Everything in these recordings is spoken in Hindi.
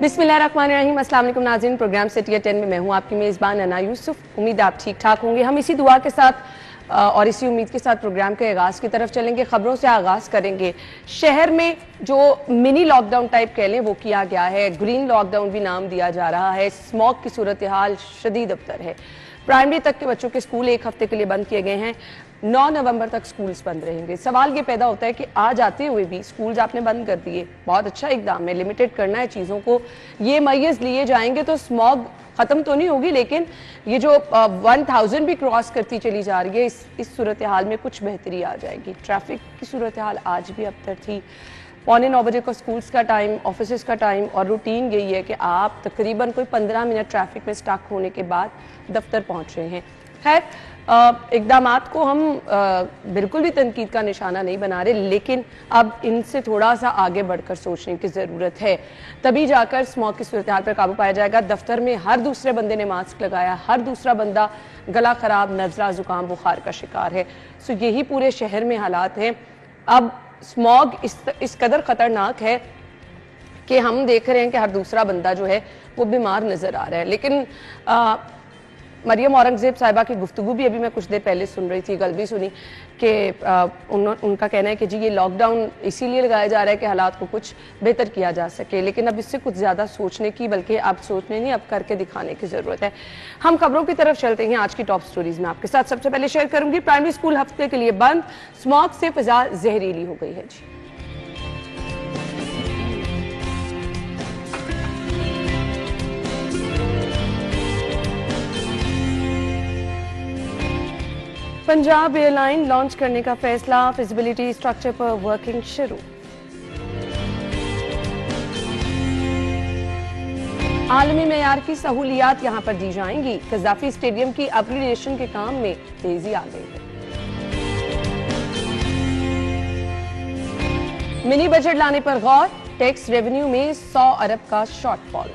बिस्मिल्लाहिर्रहमानिर्रहीम। अस्सलाम वालेकुम नाज़रीन, प्रोग्राम सिटी 10 में मैं हूँ आपकी मेज़बान अना यूसुफ। उम्मीद आप ठीक ठाक होंगे। हम इसी दुआ के साथ और इसी उम्मीद के साथ प्रोग्राम के आगाज़ की तरफ चलेंगे। खबरों से आगाज़ करेंगे। शहर में जो मिनी लॉकडाउन टाइप कह लें वो किया गया है, ग्रीन लॉकडाउन भी नाम दिया जा रहा है। स्मॉग की सूरत हाल शदीद अबतर है। प्राइमरी तक के बच्चों के स्कूल एक हफ्ते के लिए बंद किए गए हैं। 9 नवंबर तक स्कूल्स बंद रहेंगे। सवाल ये पैदा होता है कि आज आते हुए भी स्कूल्स आपने बंद कर दिए, बहुत अच्छा इकदाम है, लिमिटेड करना है चीज़ों को, ये मैय्यज़ लिए जाएंगे तो स्मॉग ख़त्म तो नहीं होगी, लेकिन ये जो 1000 भी क्रॉस करती चली जा रही है, इस सूरत हाल में कुछ बेहतरी आ जाएगी। ट्रैफिक की सूरत हाल आज भी अबतर थी। 8:45 बजे का स्कूल्स का टाइम, ऑफिस का टाइम, और रूटीन यही है कि आप तकरीबन कोई 15 मिनट ट्रैफिक में स्टक होने के बाद दफ्तर पहुंच रहे हैं। खैर, इकदामात को हम बिल्कुल भी तनकीद का निशाना नहीं बना रहे, लेकिन अब इनसे थोड़ा सा आगे बढ़कर सोचने की ज़रूरत है, तभी जाकर स्मॉग की सूरत हाल पर काबू पाया जाएगा। दफ्तर में हर दूसरे बंदे ने मास्क लगाया, हर दूसरा बंदा गला खराब, नज़ला, जुकाम, बुखार का शिकार है। सो यही पूरे शहर में हालात हैं। अब स्मॉग इस कदर ख़तरनाक है कि हम देख रहे हैं कि हर दूसरा बंदा जो है वो बीमार नज़र आ रहा है। लेकिन मरियम औरंगजेब साहिबा की गुफ्तगू भी अभी मैं कुछ देर पहले सुन रही थी, कल भी सुनी, कि उनका कहना है कि जी ये लॉकडाउन इसीलिए लगाया जा रहा है कि हालात को कुछ बेहतर किया जा सके, लेकिन अब इससे कुछ ज़्यादा सोचने की, बल्कि अब सोचने नहीं, अब करके दिखाने की ज़रूरत है। हम खबरों की तरफ चलते हैं। आज की टॉप स्टोरीज में आपके साथ सबसे पहले शेयर करूंगी, प्राइमरी स्कूल हफ्ते के लिए बंद, स्मॉग से फिजा जहरीली हो गई है। जी, पंजाब एयरलाइन लॉन्च करने का फैसला, फिजिबिलिटी स्ट्रक्चर पर वर्किंग शुरू। आलमी मेयार की सहूलियात यहां पर दी जाएंगी। कज़ाफी स्टेडियम की अपग्रेडेशन के काम में तेजी आ गई है। मिनी बजट लाने पर गौर, टैक्स रेवेन्यू में 100 अरब का shortfall.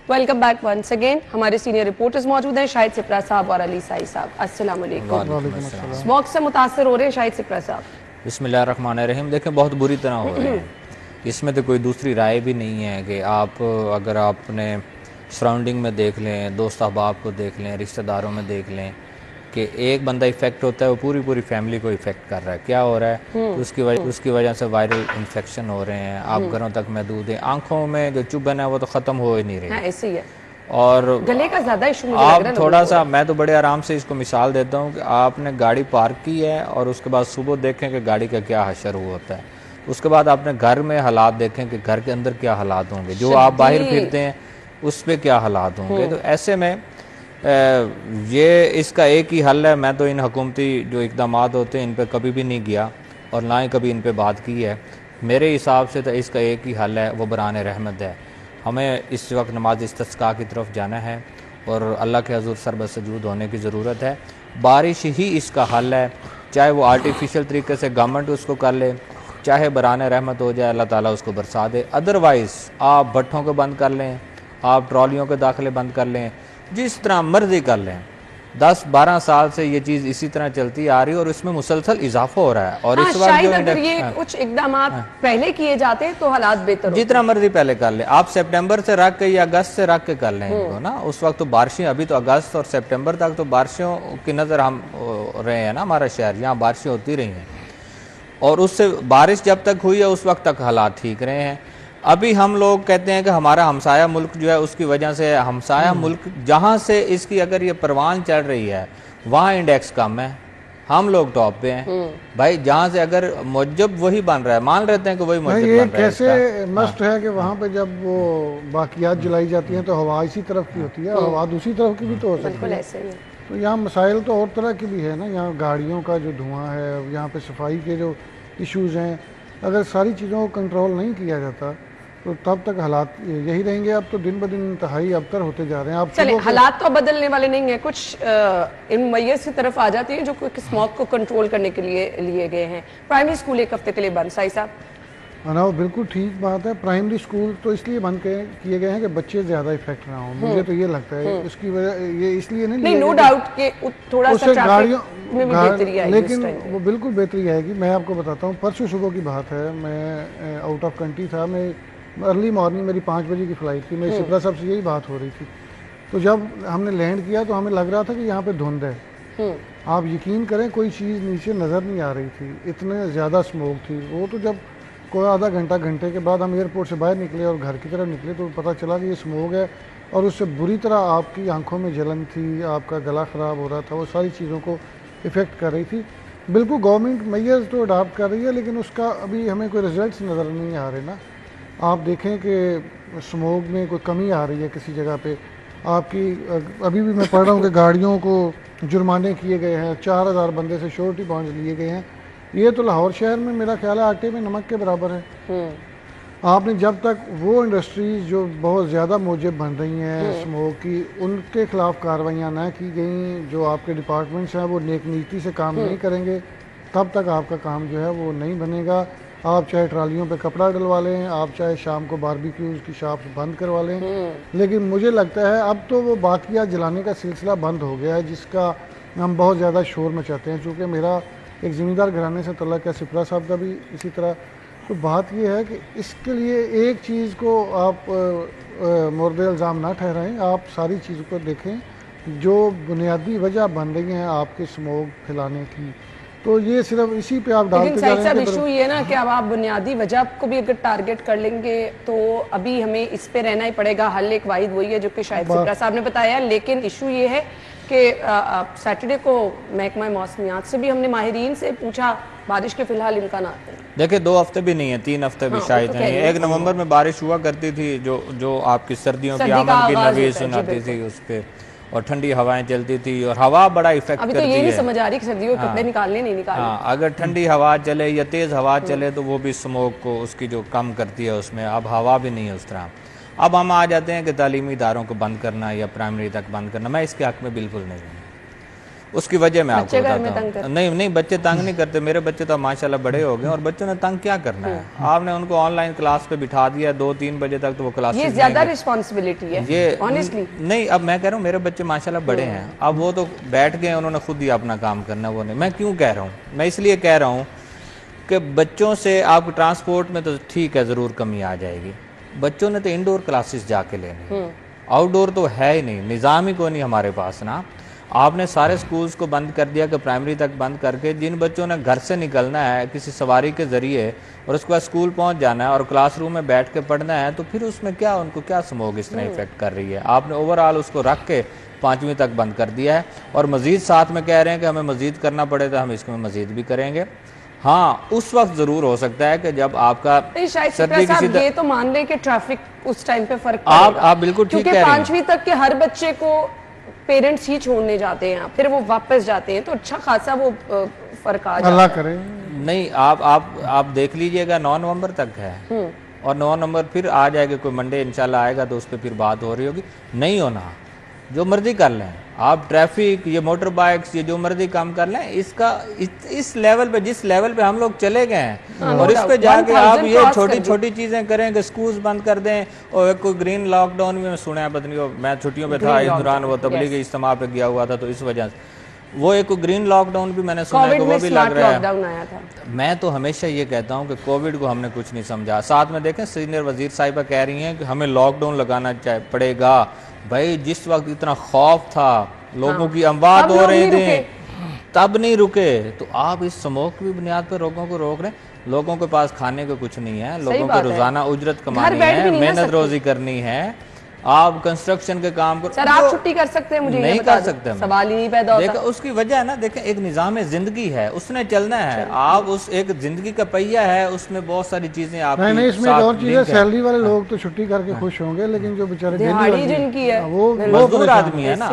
Welcome back once again. हमारे सीनियर रिपोर्टर्स मौजूद हैं, शाहिद सिप्रा साहब और अली साई साहब। अस्सलाम वालेकुम। स्मॉग से मुतासर हो रहे हैं शाहिद सिप्रा साहब? बिस्मिल्लाहिर्रहमानिर्रहीम। देखें, बहुत बुरी तरह हो रहे हैं। इसमें तो कोई दूसरी राय भी नहीं है कि आप अगर आपने सराउंडिंग में देख लें, दोस्त अहबाब को देख लें, रिश्तेदारों में देख लें कि एक बंदा इफेक्ट होता है वो पूरी पूरी फैमिली को इफेक्ट कर रहा है। क्या हो रहा है? तो उसकी वजह से वायरल इन्फेक्शन हो रहे हैं। आप घरों तक महदूद हैं, आंखों में जो चुभन है वो तो ख़त्म हो ही नहीं रही। हाँ, ऐसे ही है। और गले का ज़्यादा इशू आप थोड़ा सा, मैं तो बड़े आराम से इसको मिसाल देता हूँ कि आपने गाड़ी पार्क की है और उसके बाद सुबह देखें कि गाड़ी का क्या हशर हुआ होता है। उसके बाद आपने घर में हालात देखें कि घर के अंदर क्या हालात होंगे, जो आप बाहर फिरते हैं उस पर क्या हालात होंगे। तो ऐसे में ये इसका एक ही हल है। मैं तो इन हुकूमती जो इक़दामात होते हैं इन पर कभी भी नहीं गया और ना ही कभी इन पर बात की है। मेरे हिसाब से तो इसका एक ही हल है, वो बरान रहमत है। हमें इस वक्त नमाज इस्तिस्का की तरफ जाना है और अल्लाह के हज़ूर सरबसजूद होने की ज़रूरत है। बारिश ही इसका हल है, चाहे वो आर्टिफिशियल तरीके से गवर्नमेंट उसको कर ले, चाहे बरान रहमत हो जाए, अल्लाह ताला उसको बरसा दे। अदरवाइज़ आप भट्ठों को बंद कर लें, आप ट्रॉलियों के दाखिले बंद कर लें, जिस तरह मर्जी कर लें। 10-12 साल से ये चीज़ इसी तरह चलती आ रही है और इसमें मुसलसल इजाफा हो रहा है। और इस वक्त जो अगर ये कुछ इकदाम पहले किए जाते हैं तो हालात बेहतर होते। जितना मर्जी पहले कर लें, आप सितंबर से रख के या अगस्त से रख के कर लें इनको ना। उस वक्त तो बारिशें, अभी तो अगस्त और सितंबर तक तो बारिशों की नज़र हम रहे हैं ना, हमारा शहर, यहाँ बारिशें होती रही हैं और उससे बारिश जब तक हुई है उस वक्त तक हालात ठीक रहे हैं। अभी हम लोग कहते हैं कि हमारा हमसाया मुल्क जो है उसकी वजह से, हमसाया मुल्क जहाँ से इसकी अगर ये परवान चढ़ रही है वहाँ इंडेक्स कम है, हम लोग टॉप पे हैं भाई। जहाँ से अगर मुजब वही बन रहा है, मान लेते हैं कि वही मुजब बन रहा है। कैसे मस्त है कि वहाँ पे जब वो बाकियात जलाई जाती हैं तो हवा इसी तरफ की होती है, हवा दूसरी तरफ की भी तो हो सकती है। तो यहाँ मसाइल तो और तरह की भी है ना। यहाँ गाड़ियों का जो धुआं है, यहाँ पे सफाई के जो इश्यूज़ हैं, अगर सारी चीज़ों को कंट्रोल नहीं किया जाता तो तब तक हालात यही रहेंगे। अब तो दिन ब दिन इंतहाई अबतर होते जा रहे हैं। आप चले, हालात तो बदलने वाले नहीं है, कुछ इन मैय्यज़ की तरफ आ जाती हैं जो स्मॉग को कंट्रोल करने के लिए लिए गए हैं। प्राइमरी स्कूल एक हफ्ते के लिए बंद। साई साहब, ना, वो बिल्कुल ठीक बात है। प्राइमरी स्कूल तो इसलिए बंद किए गए हैं कि बच्चे ज़्यादा इफेक्ट ना हो, मुझे तो ये लगता है। उसकी वजह ये इसलिए नहीं, नो डाउट कि थोड़ा सा गाड़ियों में भी बेहतरी आएगी, लेकिन वो बिल्कुल बेहतरी आएगी। मैं आपको बताता हूँ, परसों सुबह की बात है, मैं आउट ऑफ कंट्री था, मैं अर्ली मॉर्निंग, मेरी 5 बजे की फ़्लाइट थी, मेरी सिप्रा साहब से यही बात हो रही थी। तो जब हमने लैंड किया तो हमें लग रहा था कि यहाँ पे धुंध है। आप यकीन करें, कोई चीज़ नीचे नज़र नहीं आ रही थी, इतने ज़्यादा स्मोक थी। वो तो जब कोई आधा घंटे के बाद हम एयरपोर्ट से बाहर निकले और घर की तरफ निकले तो पता चला कि ये स्मोक है, और उससे बुरी तरह आपकी आंखों में जलन थी, आपका गला ख़राब हो रहा था, वो सारी चीज़ों को इफ़ेक्ट कर रही थी। बिल्कुल गवर्नमेंट मेजर्स तो अडाप्ट कर रही है, लेकिन उसका अभी हमें कोई रिजल्ट्स नज़र नहीं आ रहे ना। आप देखें कि स्मोक में कोई कमी आ रही है किसी जगह पे। आपकी अभी भी मैं पढ़ रहा हूँ कि गाड़ियों को जुर्माने किए गए हैं, 4000 बंदे से श्योरिटी बॉन्ड्स लिए गए हैं। ये तो लाहौर शहर में मेरा ख्याल है आटे में नमक के बराबर है। आपने जब तक वो इंडस्ट्रीज जो बहुत ज़्यादा मौजब बन रही हैं स्मोक की, उनके खिलाफ कार्रवाइयाँ ना की गई, जो आपके डिपार्टमेंट्स हैं वो नेक नीति से काम नहीं करेंगे, तब तक आपका काम जो है वो नहीं बनेगा। आप चाहे ट्रालियों पे कपड़ा डलवा लें, आप चाहे शाम को बारबेक्यूज़ की शॉप्स बंद करवा लें, लेकिन मुझे लगता है अब तो वो बाकियात जलाने का सिलसिला बंद हो गया है, जिसका हम बहुत ज़्यादा शोर मचाते हैं। चूँकि मेरा एक ज़मींदार घराने से तल्लुक़ है, सिप्रा साहब का भी इसी तरह। तो बात यह है कि इसके लिए एक चीज़ को आप मोर्द इल्ज़ाम ना ठहराएं, आप सारी चीज़ों को देखें जो बुनियादी वजह बन रही हैं आपके स्मोक फैलाने की। तो ये सिर्फ इसी पे आप डालते जा रहे हैं। इशू ये ना कि अब आप बुनियादी वजह को भी अगर टारगेट कर लेंगे तो अभी हमें इस पे रहना ही पड़ेगा। हल एक वाहिद वही है जो कि शायद सिप्रा साहब ने बताया, लेकिन इशू ये है कि सैटरडे को महकमा मौसमियात से भी हमने माहिरीन से पूछा, बारिश के फिलहाल इम्कान आते हैं। देखिए 2 हफ्ते भी नहीं है, 3 हफ्ते भी शायद नहीं है। 1 नवंबर में बारिश हुआ करती थी, जो आपकी सर्दियों की आमद की नवीज़ सुनाती थी उस पर, और ठंडी हवाएं चलती थी, और हवा बड़ा इफेक्ट करती है। अभी तो ये नहीं समझ आ रही कि सर्दियों के कपड़े निकालने नहीं निकालने। हाँ, अगर ठंडी हवा चले या तेज़ हवा चले तो वो भी स्मोक को उसकी जो कम करती है उसमें। अब हवा भी नहीं है उस तरह। अब हम आ जाते हैं कि तालीमी इदारों को बंद करना या प्राइमरी तक बंद करना, मैं इसके हक में बिल्कुल नहीं हूँ। उसकी वजह मैं आपको बताता हूँ। नहीं, बच्चे तंग नहीं करते। मेरे बच्चे तो माशाल्लाह बड़े हो गए, और बच्चों ने तंग क्या करना है। आपने उनको ऑनलाइन क्लास पे बिठा दिया 2-3 बजे तक, तो वो क्लास ये ज्यादा रिस्पॉन्सिबिलिटी है ये ऑनेस्टली। नहीं, अब मैं कह रहा हूँ मेरे बच्चे माशाल्लाह बड़े हैं, अब वो तो बैठ गए, उन्होंने खुद ही अपना काम करना। वो नहीं, मैं क्यों कह रहा हूँ, मैं इसलिए कह रहा हूँ कि बच्चों से आपको ट्रांसपोर्ट में तो ठीक है ज़रूर कमी आ जाएगी, बच्चों ने तो इंडोर क्लासेस जाके लेनी, आउटडोर तो है ही नहीं, निज़ाम ही कोई नहीं हमारे पास ना। आपने सारे स्कूल्स को बंद कर दिया कि प्राइमरी तक बंद करके, जिन बच्चों ने घर से निकलना है किसी सवारी के ज़रिए और उसके बाद स्कूल पहुंच जाना है और क्लासरूम में बैठ के पढ़ना है, तो फिर उसमें क्या, उनको क्या स्मोक इस तरह इफेक्ट कर रही है। आपने ओवरऑल उसको रख के 5वीं तक बंद कर दिया है, और मज़ीद साथ में कह रहे हैं कि हमें मज़ीद करना पड़े तो हम इसमें मज़ीद भी करेंगे। हाँ, उस वक्त ज़रूर हो सकता है कि जब आपका सर्दी किसी ये तो मान लें कि ट्रैफिक उस टाइम पे फर्क आप बिल्कुल ठीक कह रहे हैं। 5वीं तक के हर बच्चे को पेरेंट्स ही छोड़ने जाते हैं, फिर वो वापस जाते हैं, तो अच्छा खासा वो फर्क आ जाता है। अल्लाह करे। नहीं, आप देख लीजिएगा 9 नवंबर तक है, और 9 नवंबर फिर आ जाएगा, कोई मंडे इंशाल्लाह आएगा तो उस पर फिर बात हो रही होगी। नहीं होना, जो मर्जी कर लें आप, ट्रैफिक, ये मोटर बाइक्स, ये जो मर्जी काम कर लें, इसका इस लेवल पे, जिस लेवल पे हम लोग चले गए हैं, और इस पे जाके आप ये छोटी छोटी चीजें करें कि स्कूल बंद कर दें, और कोई ग्रीन लॉकडाउन में सुना है, पता नहीं, मैं छुट्टियों पे था इस दौरान, वो तबलीगी इज्तिमा पे गया हुआ था, तो इस वजह से वो एक ग्रीन लॉकडाउन भी मैंने सुना है कि वो भी लग रहा है। मैं तो हमेशा ये कहता हूँ कि कोविड को हमने कुछ नहीं समझा। साथ में देखें सीनियर वजीर साहिबा कह रही हैं कि हमें लॉकडाउन लगाना पड़ेगा। भाई, जिस वक्त इतना खौफ था, लोगों की अमवात हो रहे थे, तब नहीं रुके, तो आप इस स्मोक की बुनियाद पर लोगों को रोक रहे हैं। लोगों के पास खाने को कुछ नहीं है, लोगों को रोजाना उजरत कमानी है, मेहनत रोजी करनी है। आप कंस्ट्रक्शन के काम को सर आप छुट्टी कर सकते हैं, मुझे नहीं कर सकते, सवाल ही नहीं पैदा होता। देखो उसकी वजह है ना, देखें एक निज़ाम जिंदगी है, उसने चलना है। आप उस एक जिंदगी का पहिया है, उसमें बहुत सारी चीजें आप नहीं, इसमें और चीजें, सैलरी वाले लोग तो छुट्टी करके खुश होंगे, लेकिन जो बेचारे जिनकी है वो मजदूर आदमी है ना।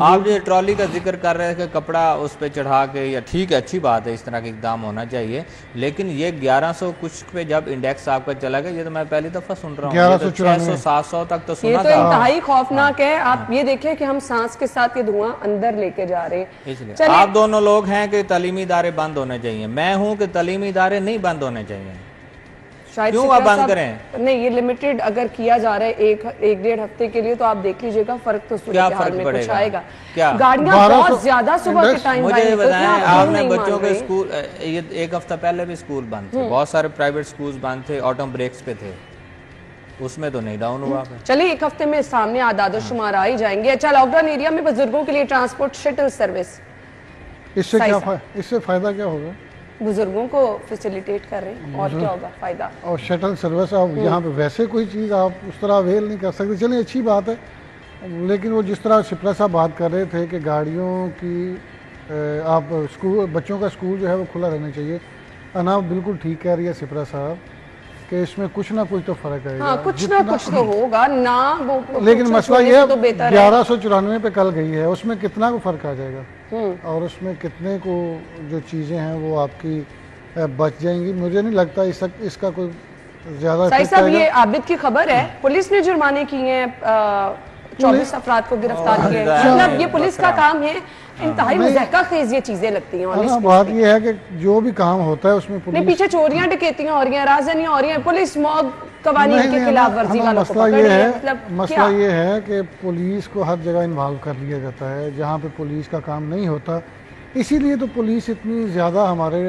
आप जो ट्रॉली का जिक्र कर रहे थे, कपड़ा उस पर चढ़ा के, या ठीक है, अच्छी बात है, इस तरह के इकदाम होना चाहिए, लेकिन ये 1100 कुछ पे जब इंडेक्स आपका चला गया, ये तो मैं पहली दफा सुन रहा हूँ, 600-700 तक तो सुना था। इंतहाई खौफनाक है। आप ये देखें कि हम सांस के साथ ये धुआं अंदर लेके जा रहे हैं। इसलिए आप दोनों लोग हैं कि तालीमी इदारे बंद होने चाहिए, मैं हूं कि तालीमी इदारे नहीं बंद होने चाहिए। शायद क्यों सिकरा आप बंद साहब- करें? नहीं, ये लिमिटेड अगर किया जा रहा है एक डेढ़ हफ्ते के लिए, तो आप देख लीजिएगा फर्क तो सूरत क्या हाल फर्क में कुछ पड़ेगा? आएगा। क्या? गाड़ियां 1200 बहुत ज्यादा सुबह के टाइम मुझे तो बताएं, क्यों आपने नहीं मान बच्चों के रहे? स्कूल ये एक हफ्ता पहले भी स्कूल बंद थे, बहुत सारे प्राइवेट स्कूल बंद थे, ऑटम ब्रेक्स पे थे, उसमें तो नहीं डाउन हुआ। चलिए एक हफ्ते में सामने आदाद शुमार आ ही जाएंगे। अच्छा, लॉकडाउन एरिया में बुजुर्गों के लिए ट्रांसपोर्ट शटल सर्विस, इससे सही क्या इससे फायदा क्या होगा? बुजुर्गों को फैसिलिटेट कर रहे हैं, और क्या होगा फायदा? और शटल सर्विस आप यहाँ पे वैसे कोई चीज़ आप उस तरह अवेल नहीं कर सकते, चलिए अच्छी बात है, लेकिन वो जिस तरह सिप्रा साहब बात कर रहे थे कि गाड़ियों की आप स्कूल, बच्चों का स्कूल जो है वो खुला रहना चाहिए, अनाब बिल्कुल ठीक कह रही है सिप्रा साहब कि इसमें कुछ ना कुछ तो फर्क आएगा। हाँ, कुछ ना कुछ तो होगा ना, वो लेकिन मसला ये तो बेहतर है। 1194 पे कल गई है, उसमें कितना को फर्क आ जाएगा और उसमें कितने को जो चीज़ें हैं वो आपकी बच जाएंगी। मुझे नहीं लगता इसका कोई ज़्यादा साहिब साहब, ये आबिद की खबर है, पुलिस ने जुर्माने किए हैं, 24 अफराद को गिरफ्तार किया है। मतलब ये पुलिस का काम है, इंतहाई मुज़हका खेज ये चीजें लगती हैं। हाँ, बात ये है कि जो भी काम होता है उसमें नहीं, पुलिस पीछे चोरियां डकैतियां हो रही हैं, राजधानियां हो रही हैं, पुलिस मौत कवानीन के खिलाफ वर्जी वालों को पकड़ रही है। मतलब मसला ये है कि पुलिस को हर जगह इन्वॉल्व कर लिया जाता है जहाँ पे पुलिस का काम नहीं होता, इसीलिए तो पुलिस इतनी ज़्यादा हमारे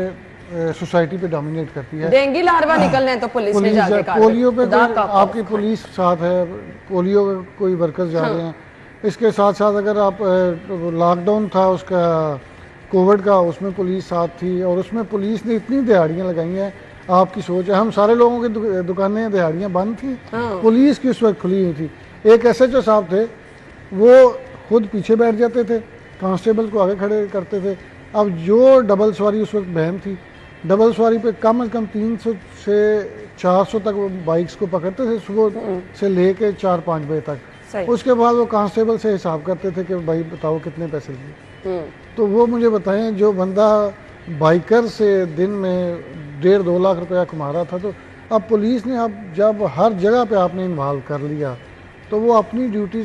सोसाइटी पे डोमिनेट करती है। डेंगू लार्वा निकलने हैं तो पुलिस ने जाके पोलियो पे आपकी पुलिस साथ है, पोलियो कोई वर्कर्स जा रहे हैं। इसके साथ साथ अगर आप लॉकडाउन था उसका कोविड का, उसमें पुलिस साथ थी और उसमें पुलिस ने इतनी दिहाड़ियाँ लगाई हैं, आपकी सोच है, हम सारे लोगों की दुकानें दिहाड़ियाँ बंद थी, पुलिस की उस वक्त खुली हुई थी। एक SHO साहब थे, वो खुद पीछे बैठ जाते थे, कांस्टेबल को आगे खड़े करते थे। अब जो डबल सवारी उस वक्त बैन थी, डबल सवारी पे कम से कम 300 से 400 तक वो बाइक्स को पकड़ते थे सुबह से लेके 4-5 बजे तक। उसके बाद वो कांस्टेबल से हिसाब करते थे कि भाई बताओ कितने पैसे लिए। तो वो मुझे बताएं, जो बंदा बाइकर से दिन में 1.5-2 लाख रुपया कमा रहा था, तो अब पुलिस ने अब जब हर जगह पे आपने इन्वॉल्व कर लिया तो वो अपनी ड्यूटी,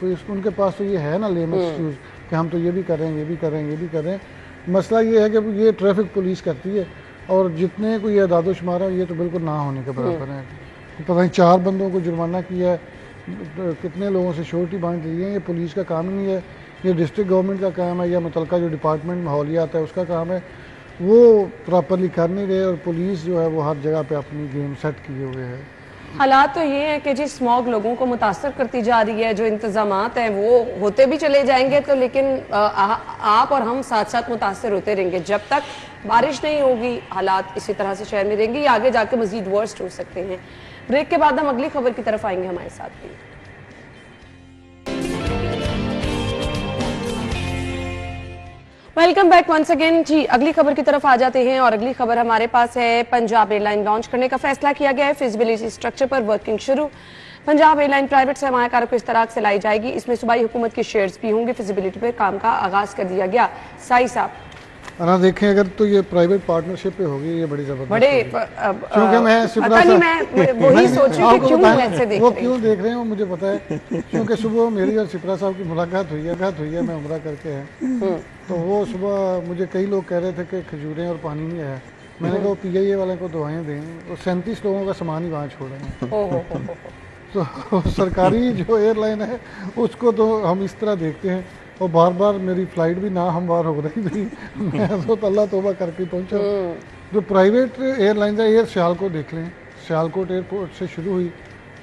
तो उनके पास तो ये है ना लेम एक्सक्यूज कि हम तो ये भी कर रहे हैं, ये भी कर रहे हैं, ये भी कर रहे हैं। मसला ये है कि ये ट्रैफिक पुलिस करती है और जितने को ये दादोशुमार है ये तो बिल्कुल ना होने के बराबर है। पता नहीं 4 बंदों को जुर्माना किया है, कितने लोगों से श्योरिटी बांध दी है। ये पुलिस का काम नहीं है, ये डिस्ट्रिक्ट गवर्नमेंट का काम है या मुतलका जो डिपार्टमेंट माहौलियात है उसका काम है। वो प्रॉपरली कर नहीं रहे और पुलिस जो है वो हर जगह पे अपनी गेम सेट किए हुए है। हालात तो ये है कि जी स्मॉग लोगों को मुतासर करती जा रही है, जो इंतजामात हैं वो होते भी चले जाएंगे, तो लेकिन आप और हम साथ साथ मुतासर होते रहेंगे। जब तक बारिश नहीं होगी हालात इसी तरह से शहर में रहेंगे, या आगे जाके मजीद वर्स्ट हो सकते हैं। ब्रेक के बाद हम अगली खबर की तरफ आएंगे, हमारे साथ भी। वेलकम बैक वंस अगेन जी। अगली खबर की तरफ आ जाते हैं और अगली खबर हमारे पास है, पंजाब एयरलाइन लॉन्च करने का फैसला किया गया है। फिजिबिलिटी स्ट्रक्चर पर वर्किंग शुरू। पंजाब एयरलाइन प्राइवेट सरमायाकारों को इस्तराक से लाई जाएगी, इसमें सूबाई हुकूमत के शेयर्स भी होंगे। फिजिबिलिटी पर काम का आगाज कर दिया गया। साई साहब ना देखें अगर तो ये प्राइवेट पार्टनरशिप पे होगी, ये बड़ी जबरदस्त बड़े क्योंकि मैं पता नहीं, मैं वही सोच रही हूं कि क्यों ऐसे देख रहे वो क्यों देख रहे हैं वो मुझे पता है, क्योंकि सुबह मेरी और सिप्रा साहब की मुलाकात हुई है, मैं उम्रा करके है, तो वो सुबह मुझे कई लोग कह रहे थे कि खजूरें और पानी नहीं आया। मैंने कहा PIA वाले को दुआएं दें, वो 37 लोगों का सामान ही वहाँ छोड़ रहे हैं। तो सरकारी जो एयरलाइन है उसको तो हम इस तरह देखते हैं, और बार बार मेरी फ़्लाइट भी ना हमवार हो रही थी, मैं तो अल्लाह तौबा करके पहुंचा। जो प्राइवेट एयरलाइन है, एयर सियालकोट देख लें, सियालकोट एयरपोर्ट से शुरू हुई,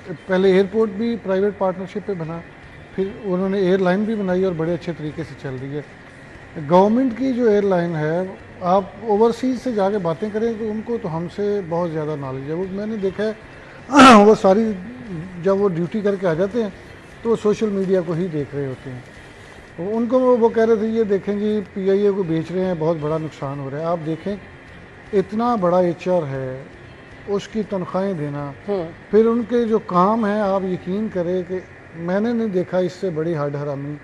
पहले एयरपोर्ट भी प्राइवेट पार्टनरशिप पे बना, फिर उन्होंने एयरलाइन भी बनाई और बड़े अच्छे तरीके से चल रही है। गवर्नमेंट की जो एयरलाइन है, आप ओवरसीज़ से जाके बातें करें तो उनको तो हमसे बहुत ज़्यादा नॉलेज है। वो मैंने देखा है वो सारी जब वो ड्यूटी करके आ जाते हैं तो वो सोशल मीडिया को ही देख रहे होते हैं। उनको वो कह रहे थे ये देखें जी PIA को बेच रहे हैं, बहुत बड़ा नुकसान हो रहा है। आप देखें इतना बड़ा HR है, उसकी तनख्वाहें देना, फिर उनके जो काम है, आप यकीन करें कि मैंने नहीं देखा इससे बड़ी हड हरामी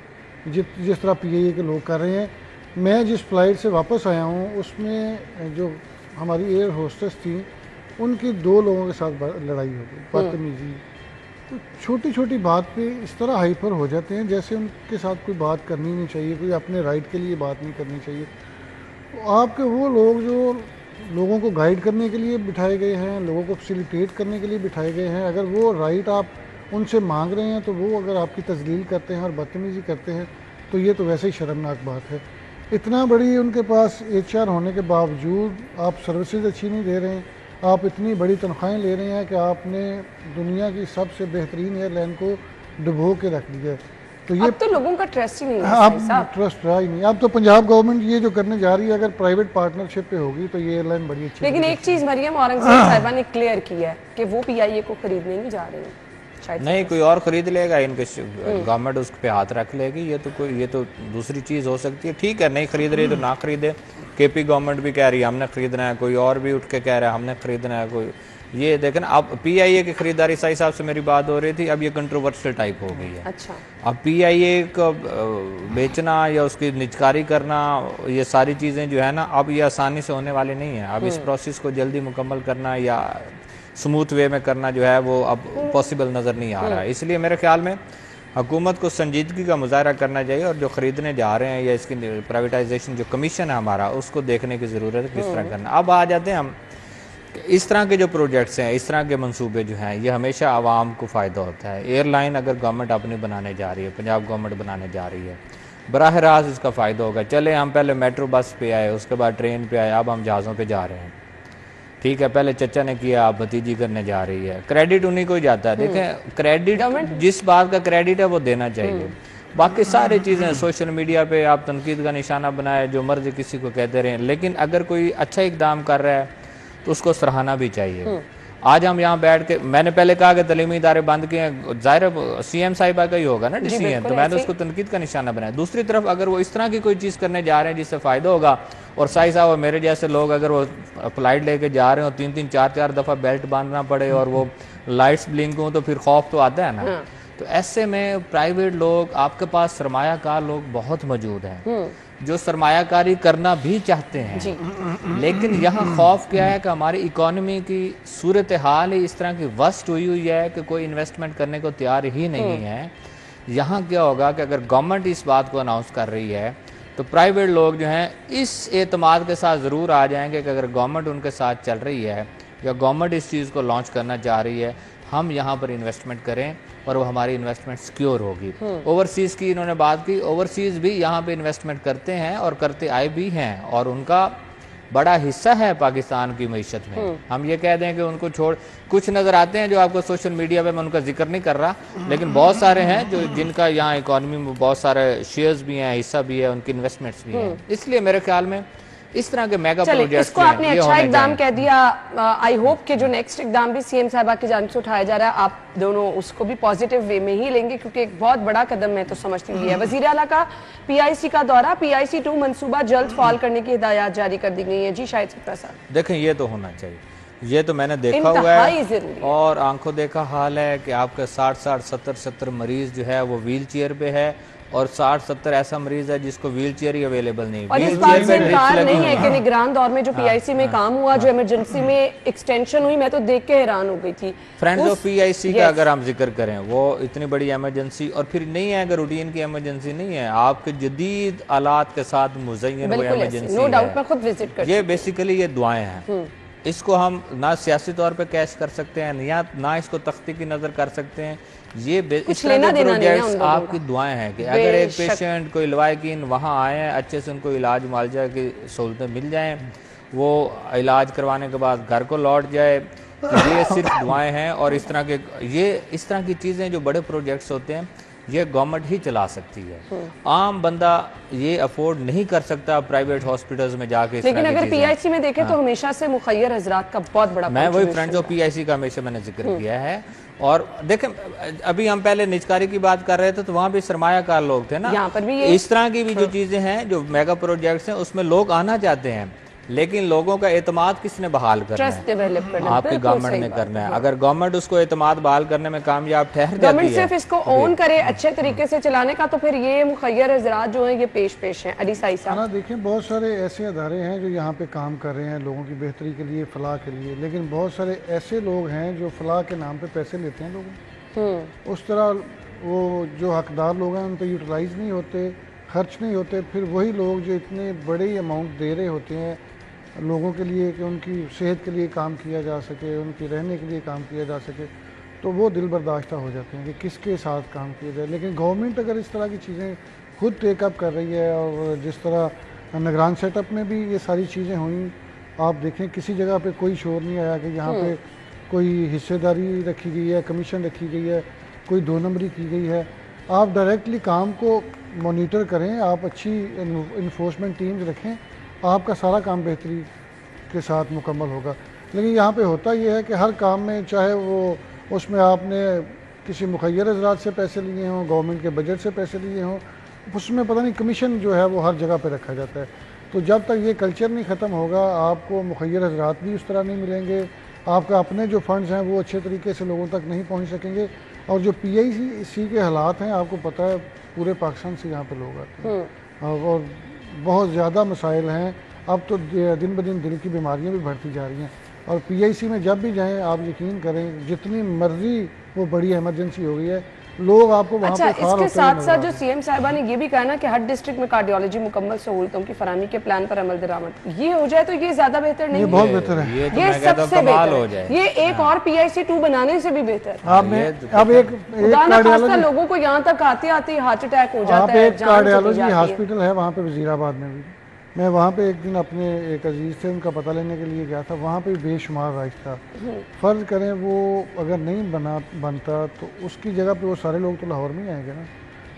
जिस तरह PIA के लोग कर रहे हैं। मैं जिस फ्लाइट से वापस आया हूँ उसमें जो हमारी एयर होस्टेस थी, उनकी 2 लोगों के साथ लड़ाई हो गई, बदतमीजी। तो छोटी छोटी बात पे इस तरह हाइपर हो जाते हैं जैसे उनके साथ कोई बात करनी नहीं चाहिए, कोई अपने राइट के लिए बात नहीं करनी चाहिए। तो आपके वो लोग जो लोगों को गाइड करने के लिए बिठाए गए हैं, लोगों को फैसिलिटेट करने के लिए बिठाए गए हैं। अगर वो राइट आप उनसे मांग रहे हैं तो वो अगर आपकी तजलील करते हैं और बदतमीज़ी करते हैं तो ये तो वैसे ही शर्मनाक बात है। इतना बड़ी उनके पास HR होने के बावजूद आप सर्विसेज अच्छी नहीं दे रहे हैं, आप इतनी बड़ी तनख्वाहें ले रहे हैं कि आपने दुनिया की सबसे बेहतरीन एयरलाइन को डुबो के रख दिया है। तो ये अब तो लोगों का ट्रस्ट ही नहीं है अब साहब। ट्रस्ट रहा ही नहीं। अब तो पंजाब गवर्नमेंट ये जो करने जा रही है, अगर प्राइवेट पार्टनरशिप पे होगी तो ये एयरलाइन बड़ी अच्छी लेकिन एक चीज मरियम औरंगजेब साहिबा ने क्लियर की है कि वो PIA को खरीदने नहीं जा रही हैं। शायद नहीं, कोई और खरीद लेगा, इनके गवर्नमेंट उस पे हाथ रख लेगी। ये तो दूसरी चीज़ हो सकती है। ठीक है, नहीं खरीद रही तो ना खरीदे। KP गवर्नमेंट भी कह रही है हमने खरीदना है, कोई और भी उठ के कह रहा है हमने खरीदना है। कोई ये देखें ना, अब PIA की खरीदारी सही साहब से मेरी बात हो रही थी, अब ये कंट्रोवर्शियल टाइप हो गई है। अच्छा, अब PIA को बेचना या उसकी निजकारी करना, ये सारी चीज़ें जो है ना, अब ये आसानी से होने वाली नहीं है। अब इस प्रोसेस को जल्दी मुकम्मल करना या स्मूथ वे में करना जो है वो अब पॉसिबल नज़र नहीं आ रहा है। इसलिए मेरे ख्याल में हुकूमत को संजीदगी का मुजाहरा करना चाहिए और जो ख़रीदने जा रहे हैं या इसकी प्राइवेटाइजेशन जो कमीशन है हमारा, उसको देखने की ज़रूरत है किस तरह करना। अब आ जाते हैं हम, इस तरह के जो प्रोजेक्ट्स हैं, इस तरह के मंसूबे जो हैं, ये हमेशा आवाम को फ़ायदा होता है। एयरलाइन अगर गवर्नमेंट अपनी बनाने जा रही है, पंजाब गवर्नमेंट बनाने जा रही है, बराह रास्त इसका फ़ायदा होगा। चले हम पहले मेट्रो बस पे आए, उसके बाद ट्रेन पे आए, अब हम जहाज़ों पे जा रहे हैं। ठीक है, पहले चचा ने किया, अब भतीजी करने जा रही है। क्रेडिट उन्हीं को ही जाता है। देखें, क्रेडिट जिस बात का क्रेडिट है वो देना चाहिए। बाकी सारी चीज़ें सोशल मीडिया पे आप तनकीद का निशाना बनाए, जो मर्जी किसी को कहते रहें, लेकिन अगर कोई अच्छा इकदाम कर रहा है तो उसको सराहना भी चाहिए। आज हम यहाँ बैठ के, मैंने पहले कहा कि तलीमी इदारे बंद किए हैं, ज़ाहिर CM साहिबा का ही होगा ना, डिसीजन, तो मैंने उसको तनकीद का निशाना बनाया। दूसरी तरफ अगर वो इस तरह की कोई चीज़ करने जा रहे हैं जिससे फ़ायदा होगा, और साई साहब मेरे जैसे लोग अगर वो फ्लाइट लेके जा रहे हो, 3-3 4-4 दफ़ा बेल्ट बांधना पड़े और वो लाइट्स ब्लिंक हो, तो फिर खौफ तो आता है ना। तो ऐसे में प्राइवेट लोग, आपके पास सरमायाकार लोग बहुत मौजूद हैं जो सरमायाकारी करना भी चाहते हैं, लेकिन यहाँ खौफ क्या है कि हमारी इकोनॉमी की सूरत हाल ही इस तरह की वर्स्ट हुई है कि कोई इन्वेस्टमेंट करने को तैयार ही नहीं है। यहाँ क्या होगा कि अगर गवर्नमेंट इस बात को अनाउंस कर रही है तो प्राइवेट लोग जो हैं इस एतमाद के साथ ज़रूर आ जाएंगे कि अगर गवर्नमेंट उनके साथ चल रही है या गवर्नमेंट इस चीज़ को लॉन्च करना चाह रही है, हम यहाँ पर इन्वेस्टमेंट करें और वो हमारी इन्वेस्टमेंट सिक्योर होगी। ओवरसीज़ की इन्होंने बात की, ओवरसीज़ भी यहाँ पे इन्वेस्टमेंट करते हैं और करते आए भी हैं और उनका बड़ा हिस्सा है पाकिस्तान की मईशत में। हम ये कह दें कि उनको छोड़, कुछ नज़र आते हैं जो आपको सोशल मीडिया पे, मैं उनका जिक्र नहीं कर रहा, लेकिन बहुत सारे हैं जो जिनका यहाँ इकॉनमी में बहुत सारे शेयर्स भी हैं, हिस्सा भी है, उनकी इन्वेस्टमेंट्स भी हैं। इसलिए मेरे ख्याल में इस तरह के मेगा प्रोजेक्ट्स इसको आपने अच्छा इकदाम कह दिया। आई होप कि जो नेक्स्ट इकदाम भी CM साहिबा की जानिब से उठाया जा रहा है, आप दोनों उसको भी पॉजिटिव वे में ही लेंगे, क्योंकि एक बहुत बड़ा कदम मैं तो समझती हूँ है। वज़ीर आला का PIC का दौरा, PIC 2 मंसूबा जल्द फाल करने की हिदायत जारी कर दी गई है। जी शाहिद सत्ता साहब, देखें, ये तो होना चाहिए, ये तो मैंने देखा हुआ है और आंखों देखा हाल है कि आपका 60-60 70-70 मरीज जो है वो व्हील चेयर पे है और 60-70 ऐसा मरीज है जिसको व्हील चेयर ही अवेलेबल नहीं। और इस बात से इनकार नहीं है कि निगरान दौर में जो PIC में काम हुआ, जो इमरजेंसी में एक्सटेंशन हुई, मैं तो देख के हैरान हो गई थी। फ्रेंड्स ऑफ PIC का अगर हम जिक्र करें, वो इतनी बड़ी इमरजेंसी और फिर नहीं है, अगर रूटीन की इमरजेंसी नहीं है, आपके जदीद आलात के साथ मुज़य्यन हुए इमरजेंसी, नो डाउट, मैं खुद विजिट करती हूं। ये बेसिकली ये दुआएं हैं। इसको हम ना सियासी तौर पे कैश कर सकते हैं या ना इसको तख्ती की नज़र कर सकते हैं। ये इस तरह के प्रोजेक्ट्स आपकी दुआएं हैं कि अगर एक पेशेंट कोई लवाकिन वहाँ आए हैं, अच्छे से उनको इलाज मुआवजा की सहूलतें मिल जाएं, वो इलाज करवाने के बाद घर को लौट जाए, तो ये सिर्फ दुआएं हैं। और इस तरह की चीज़ें जो बड़े प्रोजेक्ट्स होते हैं, ये गवर्नमेंट ही चला सकती है। आम बंदा ये अफोर्ड नहीं कर सकता प्राइवेट हॉस्पिटल्स में जाके। लेकिन अगर PIC में देखें तो हमेशा से मुखय्यर हजरात का बहुत बड़ा, मैं वही फ्रेंड्स ऑफ PIC का हमेशा मैंने जिक्र किया है। और देखें, अभी हम पहले निजकारी की बात कर रहे थे तो वहाँ भी सरमायाकार लोग थे ना, यहाँ पर भी इस तरह की भी जो चीज़ें हैं, जो मेगा प्रोजेक्ट्स हैं, उसमें लोग आना चाहते हैं, लेकिन लोगों का एतमाद किसने बहाल करना है? डेवलप करना आपकी गवर्नमेंट ने करना है। अगर गवर्नमेंट उसको एतमाद बहाल करने में कामयाब ठहर जाती है, गवर्नमेंट सिर्फ इसको ओन करे अच्छे तरीके से चलाने का, तो फिर ये मुखय्यर हजरात जो हैं ये पेश हैं। अली साई साहब, देखें, बहुत सारे ऐसे अदारे हैं जो यहाँ पे काम कर रहे हैं लोगों की बेहतरी के लिए, फलाह के लिए, लेकिन बहुत सारे ऐसे लोग हैं जो फलाह के नाम पे पैसे लेते हैं लोगों। उस तरह वो जो हकदार लोग हैं उन पर यूटिलाइज नहीं होते, खर्च नहीं होते। फिर वही लोग जो इतने बड़े अमाउंट दे रहे होते हैं लोगों के लिए कि उनकी सेहत के लिए काम किया जा सके, उनकी रहने के लिए काम किया जा सके, तो वो दिल बर्दाश्ता हो जाते हैं कि किसके साथ काम किया जाए। लेकिन गवर्नमेंट अगर इस तरह की चीज़ें खुद टेकअप कर रही है, और जिस तरह निगरान सेटअप में भी ये सारी चीज़ें हुई, आप देखें किसी जगह पे कोई शोर नहीं आया कि यहाँ पे कोई हिस्सेदारी रखी गई है, कमीशन रखी गई है, कोई 2 नंबरी की गई है। आप डायरेक्टली काम को मॉनिटर करें, आप अच्छी इन्फोर्समेंट टीम्स रखें, आपका सारा काम बेहतरी के साथ मुकम्मल होगा। लेकिन यहाँ पे होता ये है कि हर काम में, चाहे वो उसमें आपने किसी मुखैर हज़रात से पैसे लिए हों, गवर्नमेंट के बजट से पैसे लिए हों, उसमें पता नहीं कमीशन जो है वो हर जगह पे रखा जाता है। तो जब तक ये कल्चर नहीं ख़त्म होगा, आपको मुखैर हज़रात भी उस तरह नहीं मिलेंगे, आपका अपने जो फंड्स हैं वो अच्छे तरीके से लोगों तक नहीं पहुँच सकेंगे। और जो PIC के हालात हैं, आपको पता है पूरे पाकिस्तान से यहाँ पे लोग आते हैं और बहुत ज़्यादा मसाइल हैं। अब तो दिन ब दिन दिल की बीमारियाँ भी बढ़ती जा रही हैं, और PIC में जब भी जाएं, आप यकीन करें जितनी मर्जी वो बड़ी इमरजेंसी हो गई है, लोग आपको वहाँ अच्छा, पे खार इसके होते साथ हुए साथ नजर जो आते CM साहिबा ने ये भी कहा ना कि हर डिस्ट्रिक्ट में कार्डियोलॉजी मुकम्मल सहूलतों की फराहमी के प्लान पर अमल दरामद, ये हो जाए तो ये ज्यादा बेहतर हैं। नहीं ये है? बहुत बेहतर है। ये तो ये मैं कहता हूं सबसे कमाल बेहतर हो है। जाए। ये एक और PIC 2 बनाने से भी बेहतर है। आपने अब एक खुदा ना खास्ता कार्डियोलॉजी, लोगों को यहाँ तक आते आते हार्ट अटैक हो जाता आप है, एक जान चली कार्डियोलॉजी जाती है। हॉस्पिटल है वहाँ पे वजीराबाद में भी। मैं वहाँ पे एक दिन अपने एक अजीज़ से उनका पता लेने के लिए गया था, वहाँ पे बेशुमार राइस था। फ़र्ज़ करें वो अगर नहीं बनता तो उसकी जगह पे वो सारे लोग तो लाहौर में ही आएंगे ना।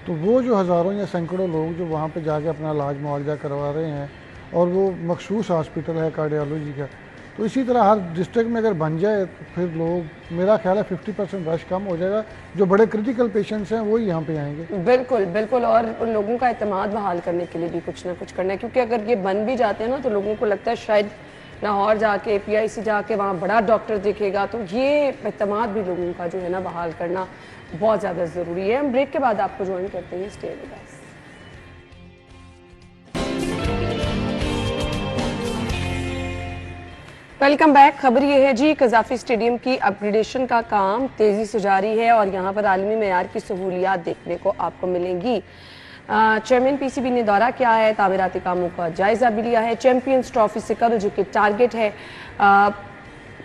तो वो जो हज़ारों या सैकड़ों लोग जो वहाँ पे जाके अपना इलाज मुआवजा करवा रहे हैं, और वो मखसूस हॉस्पिटल है कार्डियोलॉजी का, तो इसी तरह हर डिस्ट्रिक्ट में अगर बन जाए तो फिर लोग, मेरा ख्याल है 50% रश कम हो जाएगा। जो बड़े क्रिटिकल पेशेंट्स हैं वही यहाँ पे आएंगे। बिल्कुल बिल्कुल, और उन लोगों का एतमाद बहाल करने के लिए भी कुछ ना कुछ करना है, क्योंकि अगर ये बन भी जाते हैं ना तो लोगों को लगता है शायद लाहौर जाके PIC जाके वहाँ बड़ा डॉक्टर दिखेगा, तो ये एतमाद भी लोगों का जो है ना बहाल करना बहुत ज़्यादा ज़रूरी है। हम ब्रेक के बाद आपको ज्वाइन करते हैं, stay with us. Welcome back. खबर ये है जी, कज़ाफी स्टेडियम की अपग्रेडेशन का काम तेजी से जारी है और यहाँ पर आलमी मेयार की सहूलियात देखने को आपको मिलेंगी। चेयरमैन PCB ने दौरा किया है, तामीराती कामों का जायजा भी लिया है। चैंपियंस ट्रॉफी से करो जो कि टारगेट है,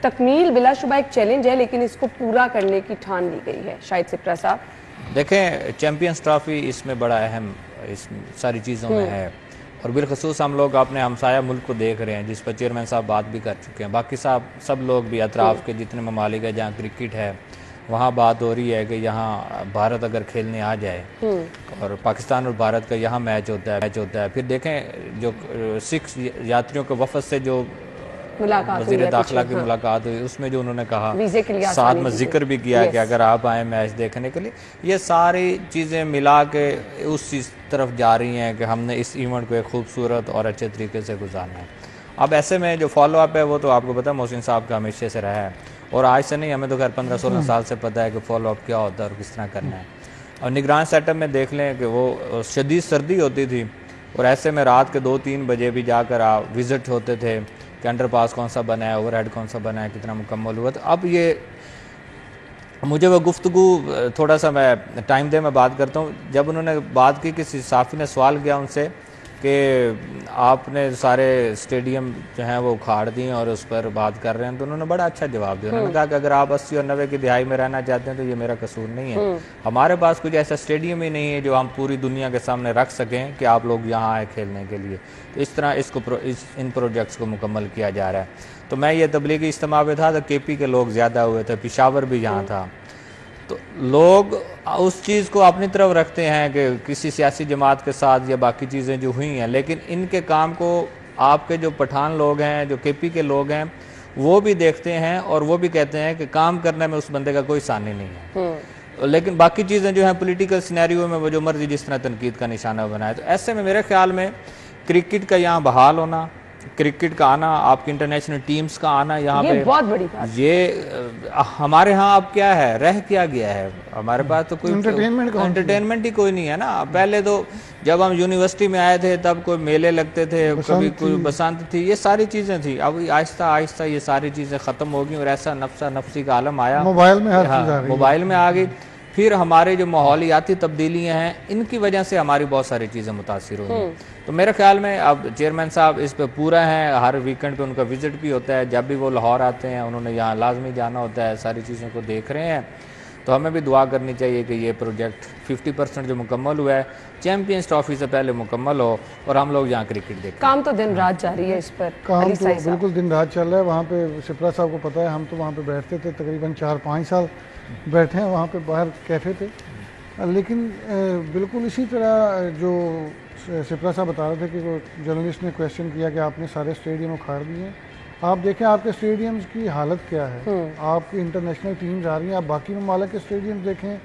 तकमील बिलाशुबा एक चैलेंज है, लेकिन इसको पूरा करने की ठान ली गई है। शाहिद सिप्रा साहब देखें, चैंपियंस ट्रॉफी इसमें बड़ा अहम इस सारी चीज़ों में है, और बिलखसूस हम लोग अपने हमसाया मुल्क को देख रहे हैं, जिस पर चेयरमैन साहब बात भी कर चुके हैं। बाकी सब लोग भी अतराफ़ के जितने ममालिक है जहाँ क्रिकेट है, वहाँ बात हो रही है कि यहाँ भारत अगर खेलने आ जाए, और पाकिस्तान और भारत का यहाँ मैच होता है। फिर देखें जो 6 यात्रियों के वफद से जो वज़ीर दाखिला की मुलाकात हुई, उसमें जो उन्होंने कहा, साथ में जिक्र भी किया कि अगर आप आए मैच देखने के लिए, ये सारी चीज़ें मिला के उस चीज़ तरफ जा रही हैं कि हमने इस इवेंट को एक खूबसूरत और अच्छे तरीके से गुजारना है। अब ऐसे में जो फॉलो अप है वो तो आपको पता है मोहसिन साहब का हमेशा से रहा है, और आज से नहीं, हमें तो खैर 15-16 साल से पता है कि फॉलो अप क्या होता है और किस तरह करना है। और निगरान सेटअप में देख लें कि वो शदीद सर्दी होती थी, और ऐसे में रात के 2-3 बजे भी जाकर आप विज़िट होते थे कि अंडरपास कौन सा बना है, ओवरहेड कौन सा बना है, कितना मुकम्मल हुआ। तो अब ये मुझे वो गुफ्तगू थोड़ा सा, मैं टाइम दे मैं बात करता हूँ। जब उन्होंने बात की, किसी साफ़ी ने सवाल किया उनसे कि आपने सारे स्टेडियम जो हैं वो उखाड़ दिए और उस पर बात कर रहे हैं, तो उन्होंने बड़ा अच्छा जवाब दिया। उन्होंने कहा कि अगर आप 80 और 90 की दिहाई में रहना चाहते हैं तो ये मेरा कसूर नहीं है। हमारे पास कुछ ऐसा स्टेडियम ही नहीं है जो हम पूरी दुनिया के सामने रख सकें कि आप लोग यहाँ आए खेलने के लिए। तो इस तरह इन प्रोजेक्ट्स को मुकम्मल किया जा रहा है। तो मैं ये तबलीगी इज्तिमा में था तो KP के लोग ज़्यादा हुए थे, पेशावर भी यहाँ था, तो लोग उस चीज़ को अपनी तरफ रखते हैं कि किसी सियासी जमात के साथ या बाकी चीज़ें जो हुई हैं, लेकिन इनके काम को आपके जो पठान लोग हैं, जो KP के लोग हैं, वो भी देखते हैं और वो भी कहते हैं कि काम करने में उस बंदे का कोई सानी नहीं है। लेकिन बाकी चीज़ें जो हैं पॉलिटिकल सिनेरियो में वो जो मर्जी जिस तरह तनकीद का निशाना बनाए। तो ऐसे में मेरे ख्याल में क्रिकेट का यहाँ बहाल होना, क्रिकेट का आना, आपकी इंटरनेशनल टीम्स का आना यहाँ पे बहुत बड़ी बात। ये हमारे यहाँ अब क्या है, रह क्या गया है, हमारे पास तो कोई एंटरटेनमेंट ही कोई नहीं है ना। पहले तो जब हम यूनिवर्सिटी में आए थे तब कोई मेले लगते थे, कभी कोई बसंत थी, ये सारी चीजें थी। अब आहिस्ता आहिस्ता ये सारी चीजें खत्म हो गई और ऐसा नफसी का आलम आया, मोबाइल में हर चीज आ गई, मोबाइल में आ गई। फिर हमारे जो माहौलियाती तब्दीलियां हैं इनकी वजह से हमारी बहुत सारी चीज़ें मुतासिर हुई हैं। तो मेरे ख्याल में अब चेयरमैन साहब इस पे पूरा है, हर वीकेंड पे उनका विजिट भी होता है, जब भी वो लाहौर आते हैं उन्होंने यहाँ लाजमी जाना होता है, सारी चीज़ों को देख रहे हैं। तो हमें भी दुआ करनी चाहिए कि ये प्रोजेक्ट 50% जो मुकम्मल हुआ है चैंपियंस ट्रॉफी से पहले मुकम्मल हो और हम लोग यहाँ क्रिकेट देखें। काम तो दिन रात जारी है इस पर, काम तो बिल्कुल दिन रात चल रहा है। वहाँ पे सिप्रा साहब को पता है, हम तो वहाँ पे बैठते थे, तकरीबन 4-5 साल बैठे हैं वहाँ पे बाहर कैफ़े पे। लेकिन बिल्कुल इसी तरह जो सिप्रा साहब बता रहे थे कि वो जर्नलिस्ट ने क्वेश्चन किया कि आपने सारे स्टेडियम उखाड़ दिए। आप देखें आपके स्टेडियम्स की हालत क्या है, आपकी इंटरनेशनल टीम्स आ रही हैं, आप बाकी ममालिक के स्टेडियम देखें,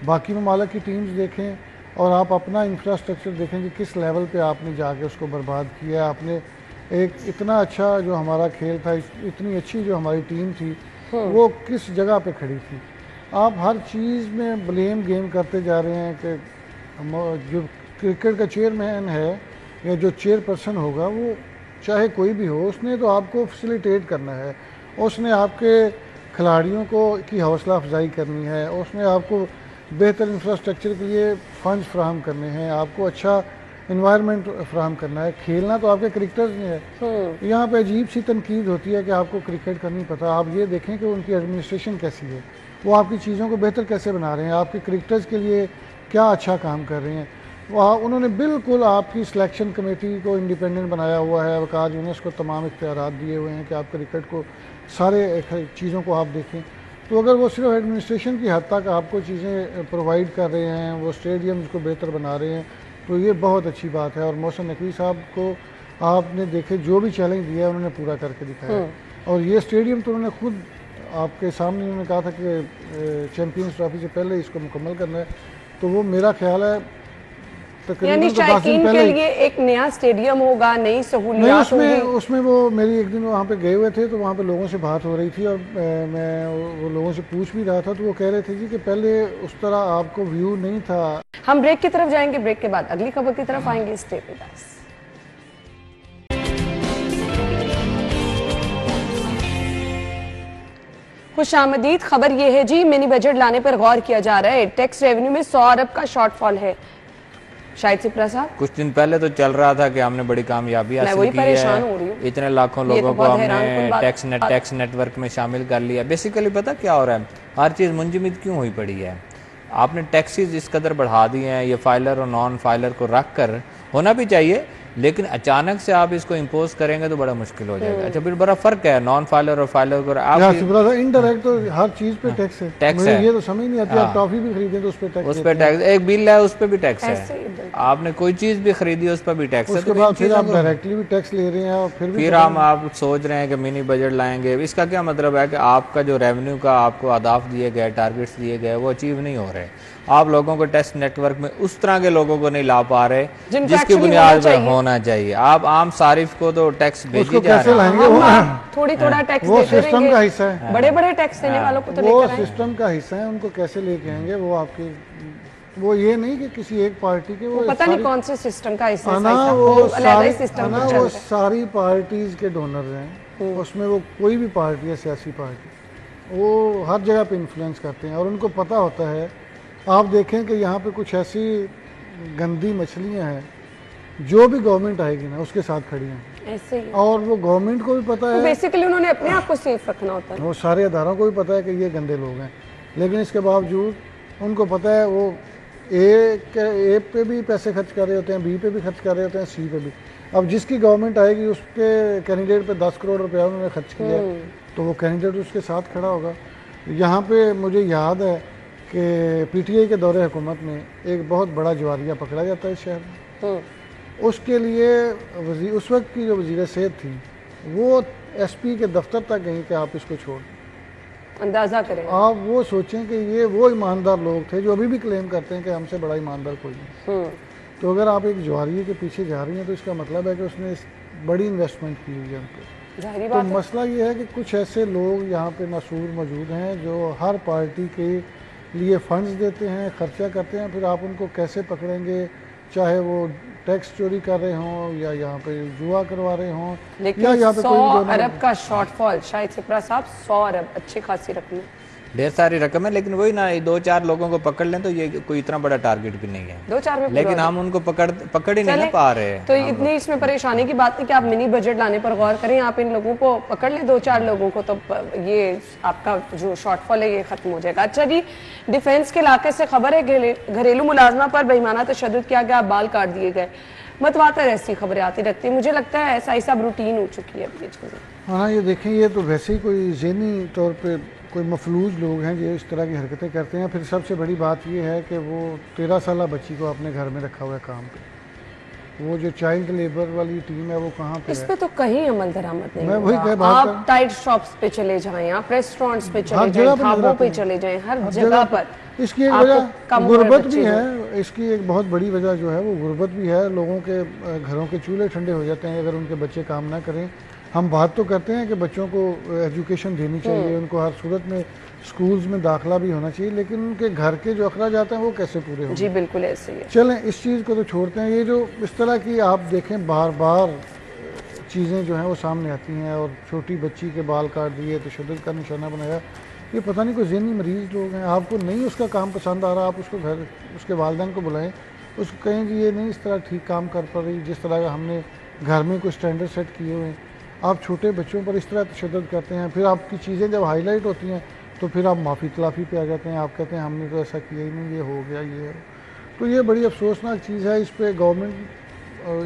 बाकी ममालिक की टीम्स देखें और आप अपना इंफ्रास्ट्रक्चर देखें कि किस लेवल पे आपने जाके उसको बर्बाद किया। आपने एक इतना अच्छा जो हमारा खेल था, इतनी अच्छी जो हमारी टीम थी, वो किस जगह पे खड़ी थी। आप हर चीज़ में ब्लेम गेम करते जा रहे हैं कि जो क्रिकेट का चेयरमैन है या जो चेयरपर्सन होगा वो चाहे कोई भी हो, उसने तो आपको फैसिलिटेट करना है, उसने आपके खिलाड़ियों को की हौसला अफजाई करनी है, उसने आपको बेहतर इंफ्रास्ट्रक्चर के लिए फंड्स फ्राहम करने हैं, आपको अच्छा इन्वायरमेंट फ्राहम करना है। खेलना तो आपके क्रिकेटर्स ने है। यहाँ पे अजीब सी तनकीद होती है कि आपको क्रिकेट का नहीं पता। आप ये देखें कि उनकी एडमिनिस्ट्रेशन कैसी है, वो आपकी चीज़ों को बेहतर कैसे बना रहे हैं, आपके क्रिकेटर्स के लिए क्या अच्छा काम कर रहे हैं। वहाँ उन्होंने बिल्कुल आपकी सिलेक्शन कमेटी को इंडिपेंडेंट बनाया हुआ है, वकार यूनिस को तमाम इख्तियारात दिए हुए हैं कि आप क्रिकेट को सारे चीज़ों को आप देखें। तो अगर वो सिर्फ एडमिनिस्ट्रेशन की हद तक आपको चीज़ें प्रोवाइड कर रहे हैं, वो स्टेडियम्स को बेहतर बना रहे हैं, तो ये बहुत अच्छी बात है। और मोहसिन नकवी साहब को आपने देखे जो भी चैलेंज दिया है उन्होंने पूरा करके दिखाया। और ये स्टेडियम तो उन्होंने खुद आपके सामने उन्होंने कहा था कि चैंपियंस ट्रॉफी से पहले इसको मुकम्मल करना है। तो वो मेरा ख्याल है यानी शायकीन के लिए एक नया स्टेडियम होगा, नई सहूलियात होंगी। उसमें वो मेरी एक दिन वहाँ पे गए हुए थे तो वहाँ पे लोगों से बात हो रही थी और मैं वो लोगों से पूछ भी रहा था, तो वो कह रहे थे जी कि पहले उस तरह आपको व्यू नहीं था। हम ब्रेक की तरफ जाएंगे, ब्रेक के बाद अगली खबर की तरफ आएंगे। स्टे विद अस। खुशामदीद खबर ये है जी, मिनी बजट लाने पर गौर किया जा रहा है। टैक्स रेवेन्यू में 100 अरब का शॉर्टफॉल है। शायद सिप्रा साहब, कुछ दिन पहले तो चल रहा था कि हमने बड़ी कामयाबी हासिल की है, इतने लाखों लोगों को हमने टैक्स नेटवर्क में शामिल कर लिया। बेसिकली पता क्या हो रहा है, हर चीज़ मुंजमद क्यों हुई पड़ी है। आपने टैक्सेस इस कदर बढ़ा दिए हैं, ये फाइलर और नॉन फाइलर को रख कर होना भी चाहिए, लेकिन अचानक से आप इसको इम्पोज करेंगे तो बड़ा मुश्किल हो जाएगा। अच्छा, फिर बड़ा फर्क है नॉन फाइलर और फाइलर को। आप इनडायरेक्ट तो हर चीज पे टैक्स है, टैक्स है, ये तो समझ नहीं आती। आप टॉफी भी खरीदें तो उस पे टैक्स, उस पे टैक्स, एक बिल है उस पे भी टैक्स है। आपने कोई चीज भी खरीदी उस पर भी टैक्स है, उसके बाद फिर आप डायरेक्टली भी टैक्स ले रहे हैं और फिर हम आप सोच रहे हैं कि मिनी बजट लाएंगे। इसका क्या मतलब है कि आपका जो रेवेन्यू का आपको अहदाफ दिए गए, टारगेट्स दिए गए, वो अचीव नहीं हो रहे। आप लोगों को टैक्स नेटवर्क में उस तरह के लोगों को नहीं ला पा रहे जिसकी बुनियाद पर होना चाहिए। आप आम सारिफ को तो टैक्स भेजी जा रहे हैं, थोड़ा टैक्स वो सिस्टम का हिस्सा है। बड़े टैक्स देने वालों को तो वो सिस्टम का हिस्सा है, उनको कैसे लेके आएंगे वो आपकी, वो ये नहीं कि किसी एक पार्टी के, वो पता नहीं कौन से सिस्टम का हिस्सा है, वो सारी पार्टीज के डोनर हैं। उसमें वो कोई भी पार्टी है, सियासी पार्टी, वो हर जगह पे इन्फ्लुएंस करते हैं और उनको पता होता है। आप देखें कि यहाँ पे कुछ ऐसी गंदी मछलियाँ हैं जो भी गवर्नमेंट आएगी ना उसके साथ खड़ी हैं ऐसे ही। और वो गवर्नमेंट को भी पता है, बेसिकली उन्होंने अपने आप को सेफ रखना होता है। वो सारे अदारों को भी पता है कि ये गंदे लोग हैं, लेकिन इसके बावजूद उनको पता है वो ए पे भी पैसे खर्च कर रहे होते हैं, बी पे भी खर्च कर रहे होते हैं, सी पे भी। अब जिसकी गवर्नमेंट आएगी उसके कैंडिडेट पे 10 करोड़ रुपया उन्होंने खर्च किया तो वो कैंडिडेट उसके साथ खड़ा होगा। यहाँ पे मुझे याद है कि पीटीआई के दौरे हुकूमत में एक बहुत बड़ा जवारिया पकड़ा जाता है शहर में। उसके लिए उस वक्त की जो वज़ीर सेहत थी वो एसपी के दफ्तर तक गई कि आप इसको छोड़, अंदाजा करें। आप वो सोचें कि ये वो ईमानदार लोग थे जो अभी भी क्लेम करते हैं कि हमसे बड़ा ईमानदार कोई नहीं। तो अगर आप एक जवारिये के पीछे जा रही हैं तो इसका मतलब है कि उसने बड़ी इन्वेस्टमेंट की हुई है उन पर। तो मसला ये है कि कुछ ऐसे लोग यहाँ पे मसूर मौजूद हैं जो हर पार्टी के लिए फंड्स देते हैं, खर्चा करते हैं, फिर आप उनको कैसे पकड़ेंगे, चाहे वो टैक्स चोरी कर रहे हों या यहाँ पे जुआ करवा रहे हों। लेकिन 100 अरब का शॉर्टफॉल, शायद सिप्रा साहब 100 अरब अच्छी खासी रकम। ढेर सारी रकम है, लेकिन वही ना, 2-4 लोगों को पकड़ लें तो ये कोई इतना बड़ा टारगेट भी नहीं है। 2-4 में लेकिन हम उनको पकड़ ही नहीं ना पा रहे हैं। तो इतनी इसमें परेशानी की बात नहीं कि आप मिनी बजट लाने पर गौर करें, आप इन लोगों को पकड़ लें 2-4 लोगों को, तो ये आपका जो शॉर्टफॉल है ये खत्म हो जाएगा। अच्छा जी, डिफेंस के इलाके से खबर है घरेलू मुलाजमा पर बेईमाना तशद्दुद किया गया, बाल काट दिए गए। मतवातर ऐसी खबरें आती रहती है, मुझे लगता है ऐसा सब रूटीन हो चुकी है अभी चीज़ें। हाँ, ये देखें, ये तो वैसे ही कोई ज़हनी तौर पे कोई मफलूज लोग हैं जो इस तरह की हरकतें करते हैं। फिर सबसे बड़ी बात ये है कि वो 13 साल बच्ची को अपने घर में रखा हुआ है काम पे। वो जो चाइल्ड लेबर वाली टीम है वो कहाँ पे इस पे तो कहीं अमल दरामद नहीं मैं वही होगा। आप टाइट शॉप्स पे चले जाएं, आप रेस्टोरेंट्स पे चले जाएं, ढाबों पे चले जाएं, हर जगह पर इसकी एक वजह गुर्बत भी है। इसकी एक बहुत बड़ी वजह जो है वो गुर्बत भी है। लोगों के घरों के चूल्हे ठंडे हो जाते हैं अगर उनके बच्चे काम ना करें। हम बात तो करते हैं कि बच्चों को एजुकेशन देनी चाहिए, उनको हर सूरत में स्कूल्स में दाखिला भी होना चाहिए, लेकिन उनके घर के जो अखराजात हैं वो कैसे पूरे होंगे? जी बिल्कुल ऐसे ही है। चलें इस चीज़ को तो छोड़ते हैं। ये जो इस तरह की आप देखें बार बार चीज़ें जो हैं वो सामने आती हैं, और छोटी बच्ची के बाल काट दिए, तशद्दुद का निशाना बनाया, ये पता नहीं कोई ज़हनी मरीज़ लोग हैं। आपको नहीं उसका काम पसंद आ रहा, आप उसको घर उसके वालिदैन को बुलाएं, उसको कहें कि ये नहीं इस तरह ठीक काम कर पा रही जिस तरह का हमने घर में कोई स्टैंडर्ड सेट किए हुए हैं। आप छोटे बच्चों पर इस तरह तशद्दुद करते हैं, फिर आपकी चीज़ें जब हाईलाइट होती हैं तो फिर आप माफ़ी तलाफ़ी पे आ जाते हैं। आप कहते हैं हमने तो ऐसा किया ही नहीं, ये हो गया, ये है। तो ये बड़ी अफसोसनाक चीज़ है। इस पर गवर्नमेंट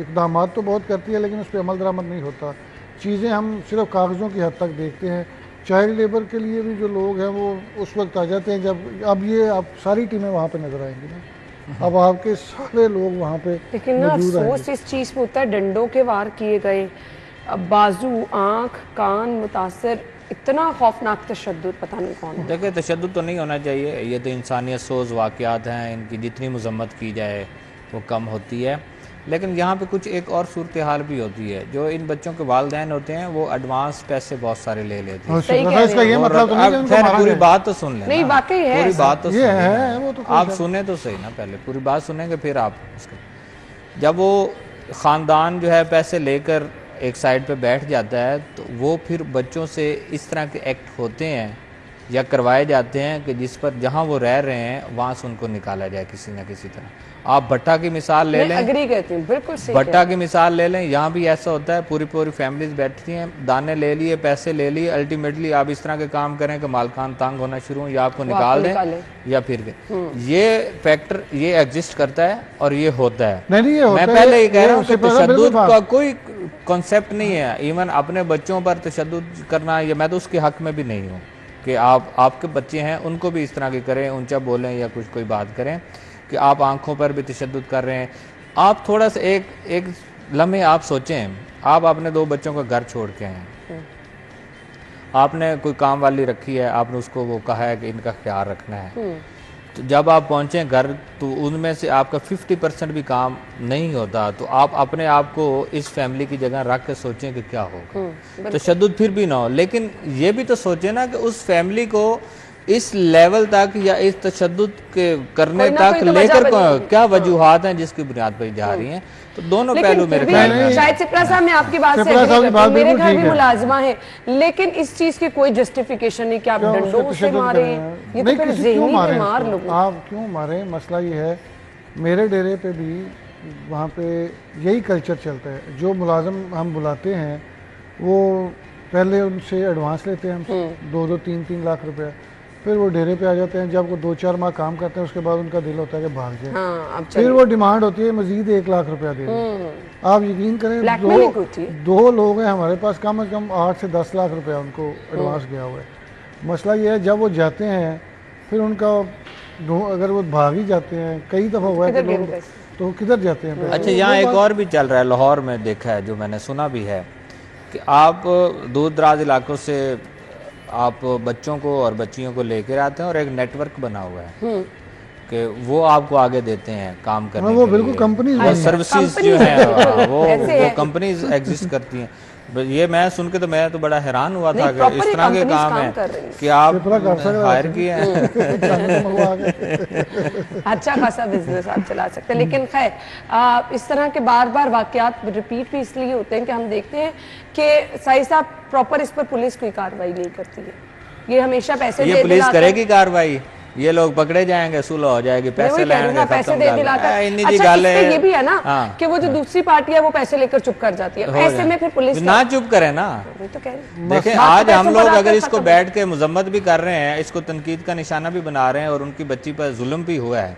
इक़दाम तो बहुत करती है, लेकिन उस पर अमल दरामद नहीं होता। चीज़ें हम सिर्फ कागज़ों की हद तक देखते हैं। चाइल्ड लेबर के लिए भी जो लोग हैं वो उस वक्त आ जाते हैं जब अब ये आप सारी टीमें वहाँ पे नजर आएंगी ना, अब आपके सारे लोग वहाँ पे लेकिन ना अफसोस इस चीज़ पे होता है, डंडों के वार किए गए, बाजू, आँख, कान मुतासर, इतना खौफनाक तशद्दुद पता नहीं कौन है। देखिए, तशद्दुद तो नहीं होना चाहिए, ये तो इंसानियत सोज वाक़यात हैं, इनकी जितनी मजम्मत की जाए वो कम होती है। लेकिन यहाँ पे कुछ एक और सूरत हाल भी होती है, जो इन बच्चों के वालिदैन होते हैं वो एडवांस पैसे बहुत सारे ले लेते हैं। इसका ये मतलब तो नहीं कि खैर पूरी बात तो सुन लें। नहीं, वाकई है, पूरी बात तो ये है, वो तो आप सुने तो सही ना, पहले पूरी बात सुनेंगे फिर आप उसके। जब वो ख़ानदान जो है पैसे लेकर एक साइड पे बैठ जाता है तो वो फिर बच्चों से इस तरह के एक्ट होते हैं या करवाए जाते हैं कि जिस पर जहाँ वो रह रहे हैं वहाँ से उनको निकाला जाए किसी न किसी तरह। आप भट्टा की मिसाल ले लें, अग्री करती हूँ, बिल्कुल सही। भट्टा की मिसाल ले लें, यहाँ भी ऐसा होता है, पूरी पूरी फैमिलीज बैठती हैं, दाने ले लिए, पैसे ले लिए, अल्टीमेटली आप इस तरह के काम करें कि मालकान तंग होना शुरू हो या आपको निकाल दें या फिर ये फैक्टर ये एग्जिस्ट करता है और ये होता है। मैं पहले ये कह रहा हूँ कि तशद्दुद का कोई कॉन्सेप्ट नहीं है। इवन अपने बच्चों पर तशद्दुद करना, ये मैं तो उसके हक में भी नहीं हूँ कि आपके बच्चे हैं उनको भी इस तरह के करें, ऊंचा बोलें या कुछ कोई बात करें कि आप आंखों पर भी तशद्दुद कर रहे हैं। आप थोड़ा सा एक लम्हे आप सोचें, आप अपने 2 बच्चों का घर छोड़ के हैं, आपने कोई काम वाली रखी है, आपने उसको वो कहा है कि इनका ख्याल रखना है, तो जब आप पहुंचे घर तो उनमें से आपका 50% भी काम नहीं होता, तो आप अपने आप को इस फैमिली की जगह रख के सोचें कि क्या होगा। तशद्दुद फिर भी ना हो, लेकिन ये भी तो सोचें ना कि उस फैमिली को इस लेवल तक या इस तशद्दुद के करने तक लेकर क्या वजूहात हैं जिसकी बुनियाद पर जा रही हैं। तो दोनों पहलू मेरे ख्याल में शायद सिप्रा साहब मैं आपकी बात से एग्री करती हूं, मेरे घर भी मुलाजिमा है, लेकिन इस चीज की कोई जस्टिफिकेशन नहीं कि आप डंडों से मारे, ये तो फिर ज़हनी बीमार लोग। आप क्यों मारे? मसला ये है, मेरे डेरे पे भी वहाँ पे यही कल्चर चलता है। जो मुलाजिम हम बुलाते हैं वो पहले उनसे एडवांस लेते हैं हम 2-2, 3-3 लाख रुपया, फिर वो डेरे पे आ जाते हैं। जब वो 2-4 माह काम करते हैं उसके बाद उनका दिल होता है कि भाग जाए। फिर वो डिमांड होती है मजीद 1 लाख रुपया दे दें। आप यकीन करें 2 लोग हैं हमारे पास, कम से कम 8 से 10 लाख रुपया उनको एडवांस गया हुआ है। मसला ये है जब वो जाते हैं फिर उनका अगर वो भाग ही जाते हैं, कई दफ़ा हुआ है कि लोग तो किधर जाते हैं। अच्छा, यहाँ एक और भी चल रहा है, लाहौर में देखा है, जो मैंने सुना भी है कि आप दूर दराज इलाकों से आप बच्चों को और बच्चियों को लेकर आते हैं और एक नेटवर्क बना हुआ है कि वो आपको आगे देते हैं काम करने वो बिल्कुल कंपनी सर्विसेज जो है वो कंपनीज एग्जिस्ट करती हैं। ये मैं सुन के तो मैं तो बड़ा हैरान हुआ था कि इस तरह के काम है कि आप हायर किए हैं। अच्छा खासा बिजनेस आप चला सकते हैं। लेकिन खैर इस तरह के बार बार वाकयात रिपीट भी इसलिए होते हैं कि हम देखते हैं कि साई साहब प्रॉपर इस पर पुलिस कोई कार्रवाई नहीं करती है। ये हमेशा पैसे ये पुलिस करेगी कार्रवाई, ये लोग पकड़े जाएंगे, सुलह हो जाएगी, पैसे लेंगे, पैसे दे दिलाकर। अच्छा, ये भी है ना कि वो जो दूसरी पार्टी है वो पैसे लेकर चुप कर जाती है, ऐसे में फिर पुलिस ना चुप करे ना। तो देखें आज हम लोग अगर इसको बैठ के मजम्मत भी कर रहे हैं, इसको तनकीद का निशाना भी बना रहे हैं और उनकी बच्ची पर जुल्म भी हुआ है,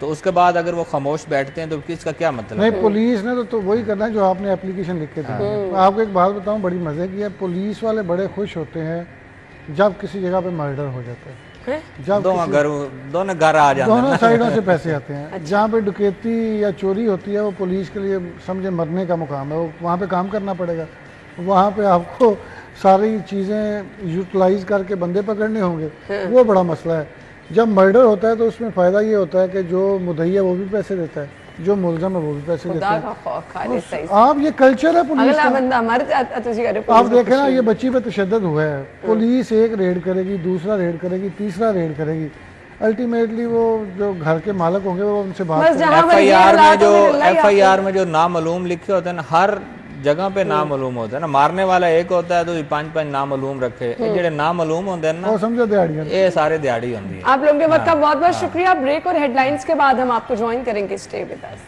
तो उसके बाद अगर वो खामोश बैठते हैं तो इसका क्या मतलब? नहीं, पुलिस ने तो वही करना है जो आपने एप्लीकेशन लिख के दी। आपको एक बात बताऊं बड़ी मजे की है, पुलिस वाले बड़े खुश होते हैं जब किसी जगह पे मर्डर हो जाता है, जब दोनों घर आ जाते हैं, दोनों साइडों से पैसे आते हैं। जहाँ पे डकैती या चोरी होती है वो पुलिस के लिए समझे मरने का मुकाम है, वो वहाँ पे काम करना पड़ेगा, वहाँ पे आपको सारी चीज़ें यूटिलाइज करके बंदे पकड़ने होंगे, वो बड़ा मसला है। जब मर्डर होता है तो उसमें फ़ायदा ये होता है कि जो मुद्दई है वो भी पैसे देता है, जो मुलजम है वो भी पैसे देता है। आप ये कल्चर है पुलिस का। आप देखें ना, ये बच्ची पे तशद्दुद हुआ है, पुलिस एक रेड करेगी, दूसरा रेड करेगी, तीसरा रेड करेगी, अल्टीमेटली वो जो घर के मालिक होंगे वो उनसे बात एफआईआर में जो नामालूम लिखे होते हैं ना, हर जगह पे नामालूम होता है ना, मारने वाला एक होता है तो 5-5 नामालूम रखे, जेडे नामालूम होते हैं ना वो समझो दिहाड़ियां, ये सारे दिहाड़ी होती है। आप लोगों के वक्त का बहुत बहुत शुक्रिया। ब्रेक और हेडलाइंस के बाद हम आपको ज्वाइन करेंगे, stay with us.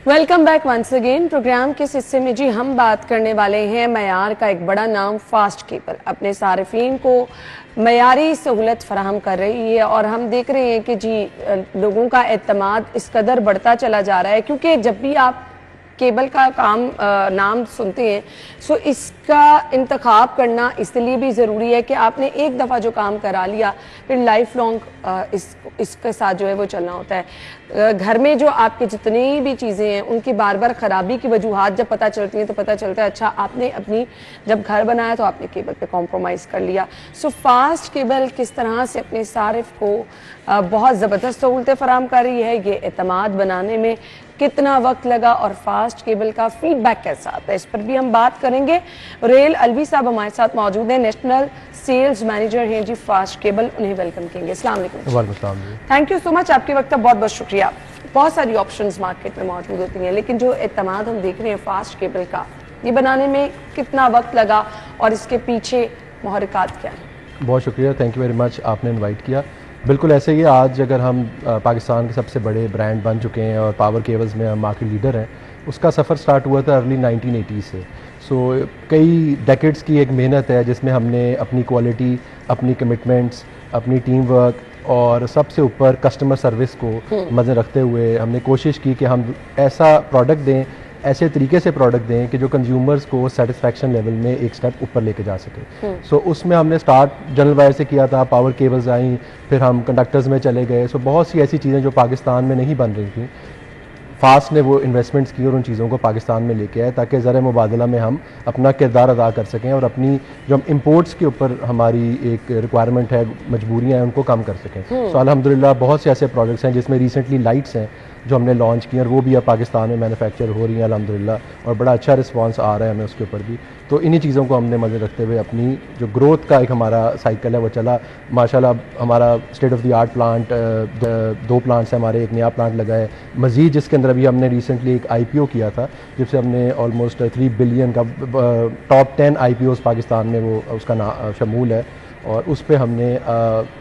Welcome back once again. Programme के इस हिस्से में जी हम बात करने वाले हैं मयार का एक बड़ा नाम फास्ट केबल अपने सारिफीन को मयारी सहूलत फराहम कर रही है, और हम देख रहे हैं कि जी लोगों का एतमाद इस कदर बढ़ता चला जा रहा है, क्योंकि जब भी आप केबल का नाम सुनते हैं सो इसका इंतखाब करना इसलिए भी ज़रूरी है कि आपने एक दफ़ा जो काम करा लिया फिर लाइफ लॉन्ग इसके साथ जो है वो चलना होता है। घर में जो आपके जितनी भी चीज़ें हैं उनकी बार बार ख़राबी की वजूहात जब पता चलती हैं तो पता चलता है अच्छा आपने अपनी जब घर बनाया तो आपने केबल पे कॉम्प्रोमाइज़ कर लिया। सो फास्ट केबल किस तरह से अपने सारिफ को बहुत ज़बरदस्त सहूलतें फराहम कर रही है, ये एतमाद बनाने में कितना वक्त लगा और फास्ट केबल का फीडबैक कैसा आता है, इस पर भी हम बात करेंगे। रेल अलवी साहब हमारे साथ मौजूद हैं, नेशनल सेल्स मैनेजर हैं जी फास्ट केबल, उन्हें वेलकम करेंगे। अस्सलाम वालेकुम। थैंक यू सो मच, आपके वक्त का बहुत बहुत शुक्रिया। बहुत सारी ऑप्शंस मार्केट में मौजूद होती हैं, लेकिन जो एतमाद हम देख रहे हैं फास्ट केबल का, ये बनाने में कितना वक्त लगा और इसके पीछे मुहर्रिकात क्या है? बहुत शुक्रिया, थैंक यू वेरी मच, आपने इनवाइट किया। बिल्कुल ऐसे ही है, आज अगर हम पाकिस्तान के सबसे बड़े ब्रांड बन चुके हैं और पावर केबल्स में हम मार्केट लीडर हैं, उसका सफ़र स्टार्ट हुआ था अर्ली 1980 से। सो कई डेकेड्स की एक मेहनत है जिसमें हमने अपनी क्वालिटी, अपनी कमिटमेंट्स, अपनी टीम वर्क और सबसे ऊपर कस्टमर सर्विस को मद्दे रखते हुए हमने कोशिश की कि हम ऐसा प्रोडक्ट दें, ऐसे तरीके से प्रोडक्ट दें कि जो कंज्यूमर्स को सेटिस्फैक्शन लेवल में एक स्टेप ऊपर लेके जा सके। सो उसमें हमने स्टार्ट जनरल वायर से किया था, पावर केबल्स आई, फिर हम कंडक्टर्स में चले गए। सो बहुत सी ऐसी चीज़ें जो पाकिस्तान में नहीं बन रही थी, फास्ट ने वो इन्वेस्टमेंट्स की और उन चीज़ों को पाकिस्तान में लेके आए ताकि ज़र मुबादला में हम अपना किरदार अदा कर सकें और अपनी जो हम इम्पोर्ट्स के ऊपर हमारी एक रिक्वायरमेंट है, मजबूरियाँ हैं, उनको कम कर सकें। सो अल्हम्दुलिल्लाह बहुत से ऐसे प्रोडक्ट्स हैं जिसमें रिसेंटली लाइट्स हैं जो हमने लॉन्च की और वो भी अब पाकिस्तान में मैन्युफैक्चर हो रही हैं अल्हम्दुलिल्लाह, और बड़ा अच्छा रिस्पांस आ रहा है हमें उसके ऊपर भी। तो इन्हीं चीज़ों को हमने मद्दे रखते हुए अपनी जो ग्रोथ का एक हमारा साइकिल है वो चला। माशाल्लाह हमारा state of the art plant, 2 plants हैं हमारे, एक नया प्लांट लगा है मज़ीद जिसके अंदर अभी हमने रिसेंटली एक IPO किया था जिससे हमने ऑलमोस्ट 3 बिलियन का टॉप 10 IPOs पाकिस्तान में वो उसका शमूल है, और उस पर हमने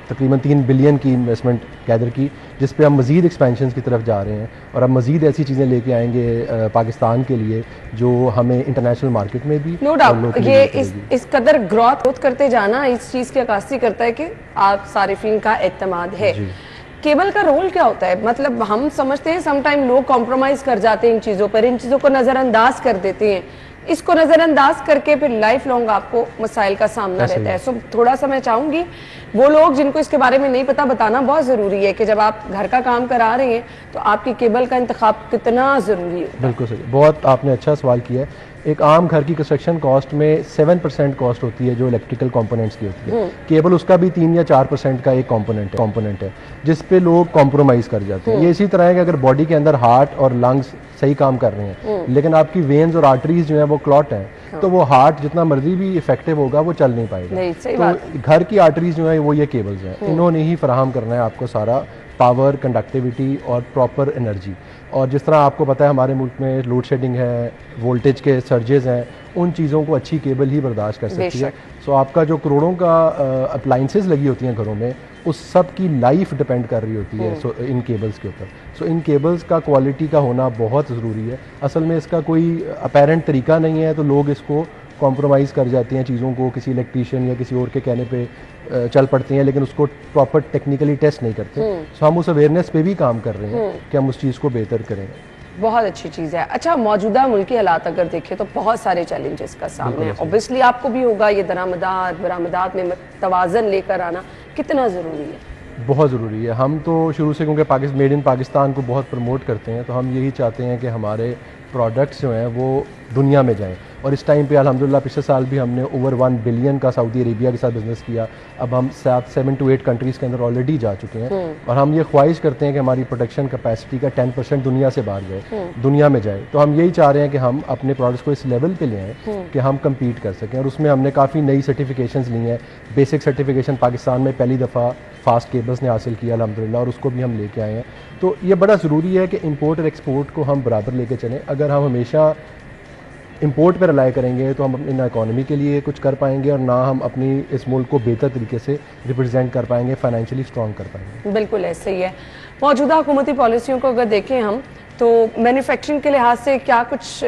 तकरीबन 3 बिलियन की इन्वेस्टमेंट गैदर की जिस पे हम मज़ीद एक्सपेंशन की तरफ जा रहे हैं और अब मज़ीद ऐसी चीज़ें लेके आएंगे पाकिस्तान के लिए जो हमें इंटरनेशनल मार्केट में भी नो डाउट ये इस कदर ग्रोथ करते जाना इस चीज़ की अक्कासी करता है कि आप सारिफीन का एतमाद है। केबल का रोल क्या होता है? मतलब हम समझते हैं समटाइम लोग कॉम्प्रोमाइज कर जाते हैं इन चीज़ों पर, इन चीज़ों को नज़रअंदाज कर देते हैं, इसको नज़रअंदाज करके फिर लाइफ लॉन्ग आपको मसाइल का सामना रहता है। सो थोड़ा सा मैं चाहूँगी वो लोग जिनको इसके बारे में नहीं पता बताना बहुत ज़रूरी है कि जब आप घर का काम करा रहे हैं तो आपकी केबल का इंतखाब कितना ज़रूरी है। बिल्कुल सही, बहुत आपने अच्छा सवाल किया है। एक आम घर की कंस्ट्रक्शन कॉस्ट में 7% कॉस्ट होती है जो इलेक्ट्रिकल कंपोनेंट्स की होती है, केबल उसका भी 3 या 4% का एक कंपोनेंट है जिस पे लोग कॉम्प्रोमाइज़ कर जाते हैं। ये इसी तरह है कि अगर बॉडी के अंदर हार्ट और लंग्स सही काम कर रहे हैं लेकिन आपकी वेन्स और आर्टरीज जो है वो क्लॉट हैं, तो वो हार्ट जितना मर्जी भी इफेक्टिव होगा वो चल नहीं पाएगा। तो घर की आर्टरीज जो है वो ये केबल्स हैं, इन्होंने ही फराहम करना है आपको सारा पावर, कंडक्टिविटी और प्रॉपर एनर्जी। और जिस तरह आपको पता है हमारे मुल्क में लोड शेडिंग है, वोल्टेज के सर्जेस हैं, उन चीज़ों को अच्छी केबल ही बर्दाश्त कर सकती है। सो आपका जो करोड़ों का अप्लाइंसेस लगी होती हैं घरों में, उस सब की लाइफ डिपेंड कर रही होती है इन केबल्स के ऊपर। सो इन केबल्स का क्वालिटी का होना बहुत ज़रूरी है। असल में इसका कोई अपेरेंट तरीका नहीं है, तो लोग इसको कॉम्प्रोमाइज़ कर जाते हैं चीज़ों को, किसी इलेक्ट्रीशियन या किसी और के कहने पे चल पड़ते हैं, लेकिन उसको प्रॉपर टेक्निकली टेस्ट नहीं करते। सो हम उस अवेयरनेस पे भी काम कर रहे हैं कि हम उस चीज़ को बेहतर करें। बहुत अच्छी चीज़ है। अच्छा, मौजूदा मुल्की हालात अगर देखें तो बहुत सारे चैलेंजेस का सामने है। ऑब्वियसली आपको भी होगा, ये दरामदात बरामदात में तवाज़न लेकर आना कितना ज़रूरी है? बहुत ज़रूरी है। हम तो शुरू से, क्योंकि मेड इन पाकिस्तान को बहुत प्रमोट करते हैं, तो हम यही चाहते हैं कि हमारे प्रोडक्ट्स जो हैं वो दुनिया में जाएं। और इस टाइम पे अल्हम्दुलिल्लाह पिछले साल भी हमने ओवर 1 बिलियन का सऊदी अरेबिया के साथ बिज़नेस किया। अब हम 7 to 8 कंट्रीज़ के अंदर ऑलरेडी जा चुके हैं। और हम ये ख्वाहिश करते हैं कि हमारी प्रोडक्शन कैपेसिटी का 10% दुनिया से बाहर जाए, दुनिया में जाए। तो हम यही चाह रहे हैं कि हम अपने प्रोडक्ट्स को इस लेवल पे ले आएँ कि हम कम्पीट कर सकें। और उसमें हमने काफ़ी नई सर्टिफिकेशंस ली हैं। बेसिक सर्टिफिकेशन पाकिस्तान में पहली दफ़ा फास्ट केबल्स ने हासिल किया अल्हम्दुलिल्लाह, और उसको भी हम लेके आए हैं। तो ये बड़ा ज़रूरी है कि इंपोर्ट और एक्सपोर्ट को हम बराबर लेके चलें। अगर हम हमेशा इंपोर्ट पर रिलाई करेंगे तो हम अपनी ना इकॉनमी के लिए कुछ कर पाएंगे, और ना हम अपनी इस मुल्क को बेहतर तरीके से रिप्रेजेंट कर पाएंगे, फाइनेंशियली स्ट्रॉन्ग कर पाएंगे। बिल्कुल ऐसे ही है। मौजूदा हुकूमती पॉलिसियों को अगर देखें हम, तो मैन्युफैक्चरिंग के लिहाज से क्या कुछ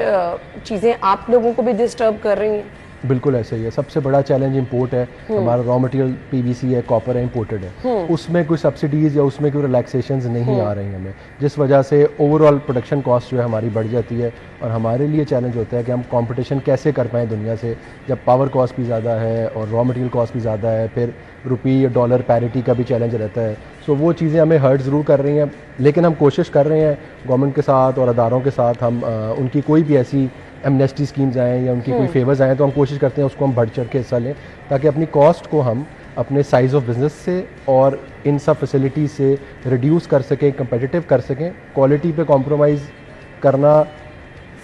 चीज़ें आप लोगों को भी डिस्टर्ब कर रही हैं? बिल्कुल ऐसे ही है। सबसे बड़ा चैलेंज इंपोर्ट है। हमारा रॉ मटेरियल पीवीसी है, कॉपर है, इंपोर्टेड है। उसमें कोई सब्सिडीज़ या उसमें कोई रिलैक्सेशंस नहीं आ रही हैं हमें, जिस वजह से ओवरऑल प्रोडक्शन कॉस्ट जो है हमारी बढ़ जाती है। और हमारे लिए चैलेंज होता है कि हम कंपटीशन कैसे कर पाएँ दुनिया से, जब पावर कॉस्ट भी ज़्यादा है और रॉ मटेरियल कॉस्ट भी ज़्यादा है। फिर रुपी या डॉलर पैरिटी का भी चैलेंज रहता है। सो वो चीज़ें हमें हर्ट ज़रूर कर रही हैं, लेकिन हम कोशिश कर रहे हैं गवर्नमेंट के साथ और अदारों के साथ, हम उनकी कोई भी ऐसी एमनेस्टी स्कीम्स आएँ या उनकी कोई फेवर्स आएँ तो हम कोशिश करते हैं उसको हम बढ़ चढ़ के हिस्सा लें, ताकि अपनी कॉस्ट को हम अपने साइज़ ऑफ बिज़नेस से और इन सब फैसिलिटीज़ से रिड्यूस कर सकें, कंपेटिटिव कर सकें। क्वालिटी पे कॉम्प्रोमाइज़ करना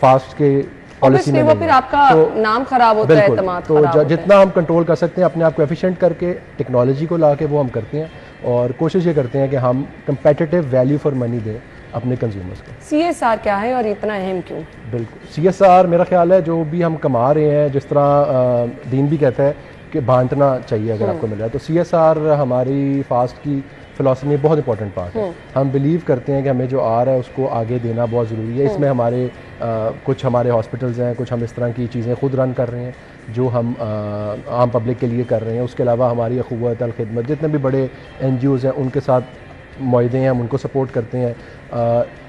फास्ट के पॉलिसी में वो फिर आपका नाम खराब होता है, एतमाद खराब होता है। जितना हम कंट्रोल कर सकते हैं अपने आप को एफिशिएंट करके, टेक्नोलॉजी को ला के, वो हम करते हैं। और कोशिश ये करते हैं कि हम कंपेटिटिव वैल्यू फॉर मनी दें अपने कंज्यूमर्स को। CSR क्या है और इतना अहम क्यों? बिल्कुल, CSR मेरा ख्याल है जो भी हम कमा रहे हैं, जिस तरह दीन भी कहता है कि बांटना चाहिए अगर आपको मिल रहा है, तो CSR हमारी फास्ट की फिलॉसफी में बहुत इंपॉर्टेंट पार्ट है। हम बिलीव करते हैं कि हमें जो आ रहा है उसको आगे देना बहुत ज़रूरी है। इसमें हमारे कुछ हमारे हॉस्पिटल्स हैं, कुछ हम इस तरह की चीज़ें खुद रन कर रहे हैं जो हम आम पब्लिक के लिए कर रहे हैं। उसके अलावा हमारी अखुव्वत अल खिदमत, जितने भी बड़े NGOs हैं उनके साथ मुआहदे हैं, हम उनको सपोर्ट करते हैं।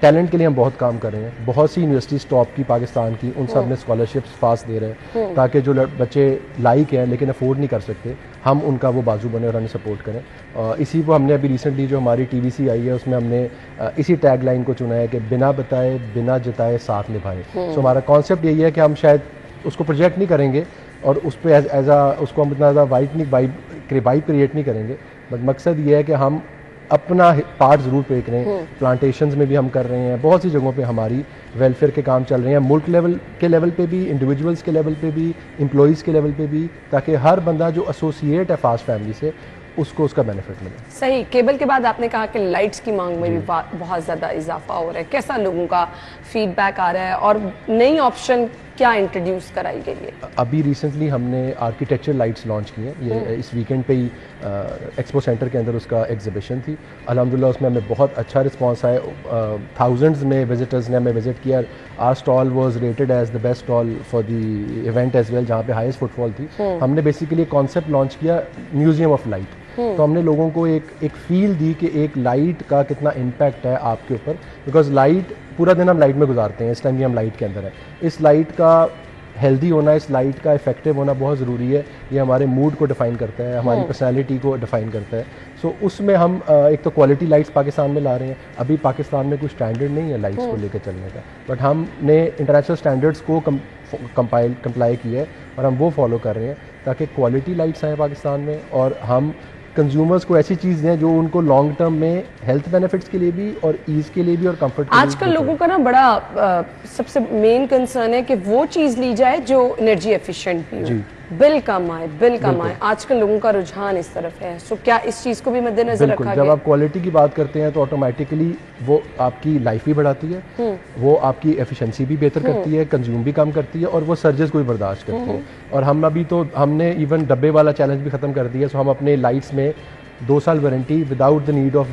टैलेंट के लिए हम बहुत काम कर रहे हैं। बहुत सी यूनिवर्सिटीज़ टॉप की पाकिस्तान की, उन सब में स्कॉलरशिप्स फास्ट दे रहे हैं, ताकि जो बच्चे लाइक हैं लेकिन अफोर्ड नहीं कर सकते, हम उनका वो बाजू बने और हमें सपोर्ट करें। इसी को हमने अभी रिसेंटली जो हमारी TVC आई है उसमें हमने इसी टैग लाइन को चुना है कि बिना बताए बिना जताए साथ निभाए। सो हमारा कॉन्सेप्ट यही है कि हम शायद उसको प्रोजेक्ट नहीं करेंगे और उस पर एज उसको हम इतना ज़्यादा वाइब क्रिएट नहीं करेंगे, बट मकसद ये है कि हम अपना पार्ट ज़रूर पे करें। प्लांटेशंस में भी हम कर रहे हैं, बहुत सी जगहों पे हमारी वेलफेयर के काम चल रहे हैं, मुल्क लेवल के लेवल पे भी, इंडिविजुअल्स के लेवल पे भी, एम्प्लॉइज़ के लेवल पे भी, ताकि हर बंदा जो एसोसिएट है फास्ट फैमिली से उसको उसका बेनिफिट मिले। सही। केबल के बाद आपने कहा कि लाइट्स की मांग में भी बहुत ज़्यादा इजाफा हो रहा है, कैसा लोगों का फीडबैक आ रहा है और नई ऑप्शन क्या इंट्रोड्यूस कराई गई है? अभी रिसेंटली हमने आर्किटेक्चर लाइट्स लॉन्च की हैं। ये इस वीकेंड पे ही एक्सपो सेंटर के अंदर उसका एग्जीबिशन थी। अल्हम्दुलिल्लाह उसमें हमें बहुत अच्छा रिस्पांस आया। थाउजेंड्स में विजिटर्स ने हमें विजिट किया। Our stall was rated as the best stall for the event as well, जहाँ पे हाईएस्ट फुटफॉल थी। हमने बेसिकली कॉन्सेप्ट लॉन्च किया म्यूजियम ऑफ लाइट। तो हमने लोगों को एक फील दी कि एक लाइट का कितना इम्पैक्ट है आपके ऊपर, बिकॉज लाइट पूरा दिन हम लाइट में गुजारते हैं, इस टाइम भी हम लाइट के अंदर है। इस लाइट का हेल्दी होना, इस लाइट का इफेक्टिव होना बहुत ज़रूरी है। ये हमारे मूड को डिफ़ाइन करता है, हमारी पर्सनैलिटी को डिफ़ाइन करता है। सो उसमें हम एक तो क्वालिटी लाइट्स पाकिस्तान में ला रहे हैं। अभी पाकिस्तान में कोई स्टैंडर्ड नहीं है लाइट्स को लेकर चलने का, बट हमने इंटरनेशनल स्टैंडर्ड्स को कंप्लाई किया है और हम वो फॉलो कर रहे हैं ताकि क्वालिटी लाइट्स आएँ पाकिस्तान में और हम कंज्यूमर्स को ऐसी चीज़ दें जो उनको लॉन्ग टर्म में हेल्थ बेनिफिट्स के लिए भी और ईज़ के लिए भी और कंफर्ट के लिए। आजकल लोगों का ना बड़ा सबसे मेन कंसर्न है कि वो चीज़ ली जाए जो एनर्जी एफिशिएंट भी हो। बिल कम आए। आजकल लोगों का रुझान इस तरफ है, सो क्या इस चीज़ को भी मद्देनजर रखा गया? जब आप क्वालिटी की बात करते हैं तो ऑटोमेटिकली वो आपकी लाइफ भी बढ़ाती है, वो आपकी एफिशिएंसी भी बेहतर करती है, कंज्यूम भी कम करती है और वो सर्जेस को भी बर्दाश्त करती है। और हमने इवन डब्बे वाला चैलेंज भी ख़त्म कर दिया। सो हम अपने लाइट्स में 2 साल warranty without the need of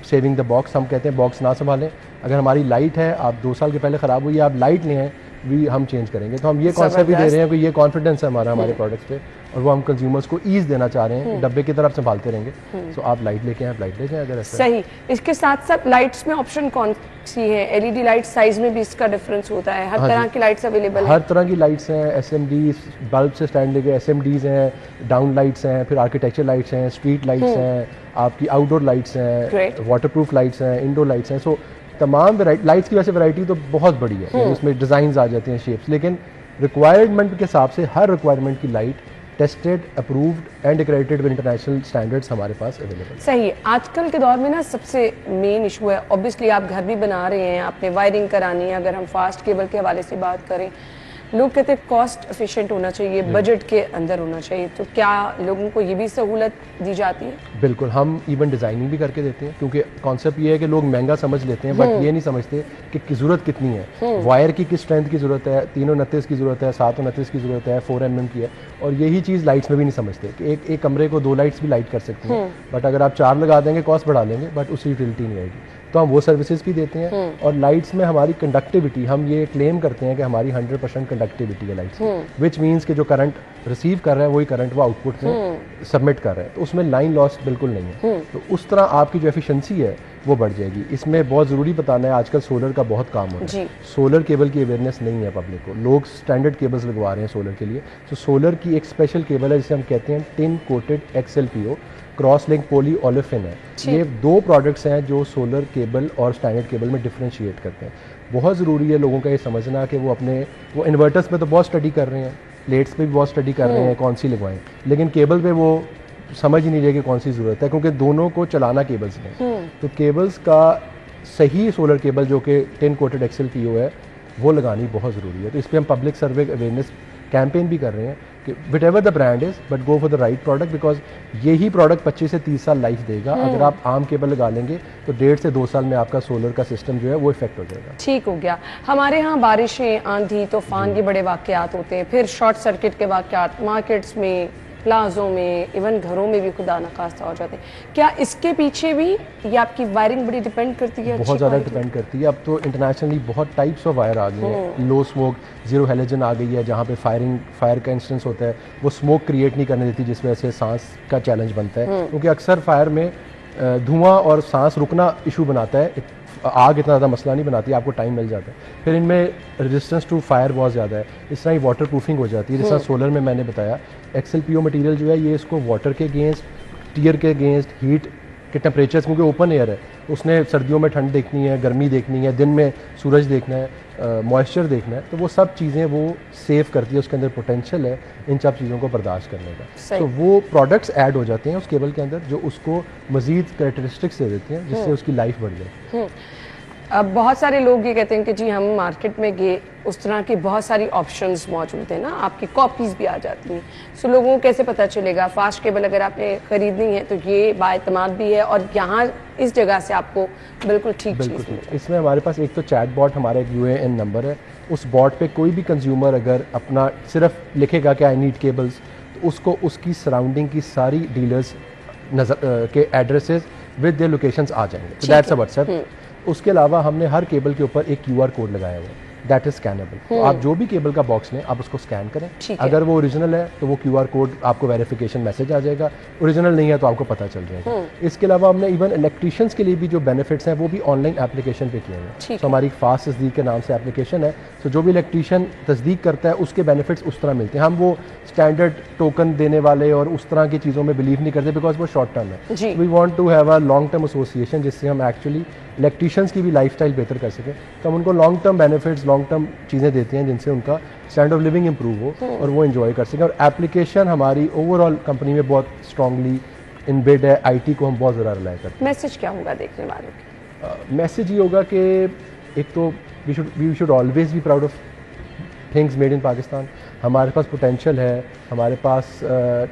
saving the box, हम कहते हैं बॉक्स ना संभालें, अगर हमारी लाइट है आप 2 साल के पहले ख़राब हुई है, आप लाइट ले आएँ, भी हम चेंज करेंगे। तो हम ये कॉन्सेप्ट भी दे रहे हैं कि ये कॉन्फिडेंस है हमारा हमारे प्रोडक्ट्स पे, और वो हम कंज्यूमर्स को ईज देना चाह रहे हैं। डब्बे की तरफ संभालते रहेंगे, तो आप लाइट लेके आए, आप लाइट ले जाएं अगर ऐसा सही। इसके साथ साथ लाइट्स में ऑप्शन कौन सी है? एलईडी लाइट साइज में भी इसका डिफरेंस होता है? हर तरह की लाइट्स अवेलेबल है? हर तरह की लाइट्स हैं, एसएमडीज बल्ब से स्टैंड लेके एसएमडीज हैं, डाउन लाइट्स हैं, फिर आर्किटेक्चर लाइट्स हैं, स्ट्रीट लाइट्स हैं, आपकी आउटडोर लाइट्स हैं, वाटरप्रूफ लाइट्स हैं, इंडोर लाइट्स हैं। सो तमाम लाइट्स की वैसे वैरायटी तो बहुत बड़ी है, उसमें डिज़ाइंस आ जाते हैं, शेप्स, लेकिन रिक्वायरमेंट के हिसाब से हर रिक्वायरमेंट की light tested, approved and accredited with international standards हमारे पास अवेलेबल। सही है। आजकल के दौर में ना सबसे मेन इशू है, ऑब्वियसली आप घर भी बना रहे हैं, आपने वायरिंग करानी है, अगर हम फास्ट केबल के हवाले से बात करें, लोग कहते हैं कॉस्ट एफिशिएंट होना चाहिए, बजट के अंदर होना चाहिए, तो क्या लोगों को ये भी सहूलत दी जाती है? बिल्कुल, हम इवन डिज़ाइनिंग भी करके देते हैं, क्योंकि कॉन्सेप्ट ये है कि लोग महंगा समझ लेते हैं बट ये नहीं समझते कि ज़रूरत कितनी है, वायर की किस स्ट्रेंथ की ज़रूरत है, 329 की ज़रूरत है, 729 की ज़रूरत है, 4 mm की है। और यही चीज़ लाइट्स में भी नहीं समझते कि एक कमरे को 2 लाइट्स भी लाइट कर सकती हैं, बट अगर आप 4 लगा देंगे कॉस्ट बढ़ा लेंगे, बट उसकी यूटिलिटी नहीं आएगी। तो हम वो सर्विसेज भी देते हैं। और लाइट्स में हमारी कंडक्टिविटी, हम ये क्लेम करते हैं कि हमारी 100% कंडक्टिविटी है लाइट्स, विच मीन्स कि जो करंट रिसीव कर रहा है वही करंट वो आउटपुट में सबमिट कर रहा है, तो उसमें लाइन लॉस बिल्कुल नहीं है। तो उस तरह आपकी जो एफिशिएंसी है वो बढ़ जाएगी। इसमें बहुत ज़रूरी बताना है, आजकल सोलर का बहुत काम हो रहा है, सोलर केबल की अवेयरनेस नहीं है पब्लिक को, लोग स्टैंडर्ड केबल्स लगवा रहे हैं सोलर के लिए। तो सोलर की एक स्पेशल केबल है जिसे हम कहते हैं tin coated XLPO, cross link poly olefin है। ये 2 प्रोडक्ट्स हैं जो सोलर केबल और स्टैंडर्ड केबल में डिफ्रेंशिएट करते हैं। बहुत ज़रूरी है लोगों का ये समझना कि वो इन्वर्टर्स पे तो बहुत स्टडी कर रहे हैं, प्लेट्स पे भी बहुत स्टडी कर रहे हैं कौन सी लगवाएं, लेकिन केबल पे वो समझ ही नहीं रहे कि कौन सी ज़रूरत है, क्योंकि दोनों को चलाना केबल्स में। तो केबल्स का सही सोलर केबल जो कि टिन कोटेड XLPO है वो लगानी बहुत ज़रूरी है। तो इस पर हम पब्लिक सर्वे अवेयरनेस कैंपेन भी कर रहे हैं कि whatever the brand is but go for the right product, because यही प्रोडक्ट 25 से 30 साल लाइफ देगा। अगर आप आम केबल लगा लेंगे तो 1.5 से 2 साल में आपका सोलर का सिस्टम जो है वो इफेक्ट हो जाएगा। ठीक हो गया। हमारे यहाँ बारिशें, आंधी, तूफान के बड़े वाकयात होते हैं, फिर शॉर्ट सर्किट के वाकयात मार्केट्स में, प्लाजों में, इवन घरों में भी खुदा न खास्ता हो जाते हैं। क्या इसके पीछे भी ये आपकी वायरिंग बड़ी डिपेंड करती है? बहुत ज़्यादा डिपेंड करती है। अब तो इंटरनेशनली बहुत टाइप्स ऑफ वायर आ गए हैं, लो स्मोक, जीरो हैलोजन आ गई है, जहाँ पे फायर का इंस्टेंस होता है, वो स्मोक क्रिएट नहीं करने देती, जिस वजह से सांस का चैलेंज बनता है, क्योंकि अक्सर फायर में धुआं और सांस रुकना इशू बनाता है, आग इतना ज़्यादा मसला नहीं बनाती, आपको टाइम मिल जाता है। फिर इनमें रेजिस्टेंस टू फायर बहुत ज़्यादा है, इस तरह ही वाटर प्रूफिंग हो जाती है। जैसा सोलर में मैंने बताया, XLPO मटेरियल जो है ये इसको वाटर के अगेंस्ट, टीयर के अगेंस्ट, हीट के टेम्परेचर्स, क्योंकि ओपन एयर है, उसने सर्दियों में ठंड देखनी है, गर्मी देखनी है, दिन में सूरज देखना है, मॉइस्चर देखना है, तो वो सब चीज़ें वो सेव करती है, उसके अंदर पोटेंशियल है इन सब चीज़ों को बर्दाश्त करने का। तो वो प्रोडक्ट्स ऐड हो जाते हैं उस केबल के अंदर जो उसको मज़ीद कैरेक्टरिस्टिक्स दे देते हैं, जिससे उसकी लाइफ बढ़ जाए। अब बहुत सारे लोग ये कहते हैं कि जी हम मार्केट में गए, उस तरह की बहुत सारी ऑप्शंस मौजूद हैं ना, आपकी कॉपीज़ भी आ जाती हैं, सो लोगों को कैसे पता चलेगा फास्ट केबल अगर आपने ख़रीदनी है तो ये बाएतमाद भी है और यहाँ इस जगह से आपको बिल्कुल ठीक चीज़ मिलेगी? इसमें हमारे पास एक तो चैट बॉट, हमारा एक UAN नंबर है, उस बॉट पे कोई भी कंज्यूमर अगर अपना सिर्फ लिखेगा कि आई नीड केबल्स, तो उसको उसकी सराउंडिंग की सारी डीलर्स नज़र के एड्रेसेस विद देयर लोकेशंस आ जाएंगे। तो दैट्स अ व्हाट्सएप। उसके अलावा हमने हर केबल के ऊपर एक QR कोड लगाया हुआ है, दैट इज स्कैनेबल। तो आप जो भी केबल का बॉक्स लें आप उसको स्कैन करें, अगर वो ओरिजिनल है तो वो QR कोड आपको वेरिफिकेशन मैसेज आ जाएगा, ओरिजिनल नहीं है तो आपको पता चल जाएगा। इसके अलावा हमने इवन इलेक्ट्रीशियंस के लिए भी जो बेनिफिट्स हैं वो भी ऑनलाइन एप्लीकेशन पे किए हैं। तो हमारी फास्ट तस्दीक के नाम से एप्लीकेशन है, तो जो भी इलेक्ट्रीशियन तस्दीक करता है उसके बेनिफिट्स उस तरह मिलते हैं। हम वो स्टैंडर्ड टोकन देने वाले और उस तरह की चीज़ों में बिलीव नहीं करते, बिकॉज वो शॉर्ट टर्म है। We want to have a long term association, जिससे हम एक्चुअली इलेक्ट्रीशियंस की भी लाइफस्टाइल बेहतर कर सकें। तो हम उनको long term benefits, long term चीज़ें देते हैं जिनसे उनका स्टैंडर्ड ऑफ लिविंग इंप्रूव हो और वो एंजॉय कर सकें। और एप्लीकेशन हमारी ओवरऑल कंपनी में बहुत स्ट्रांगली इनबिल्ड है, IT को हम बहुत ज़्यादा रिलाय करते हैं। मैसेज क्या होगा देखने वालों के? मैसेज ये होगा कि एक तो we should always be proud of things made in Pakistan, हमारे पास पोटेंशियल है, हमारे पास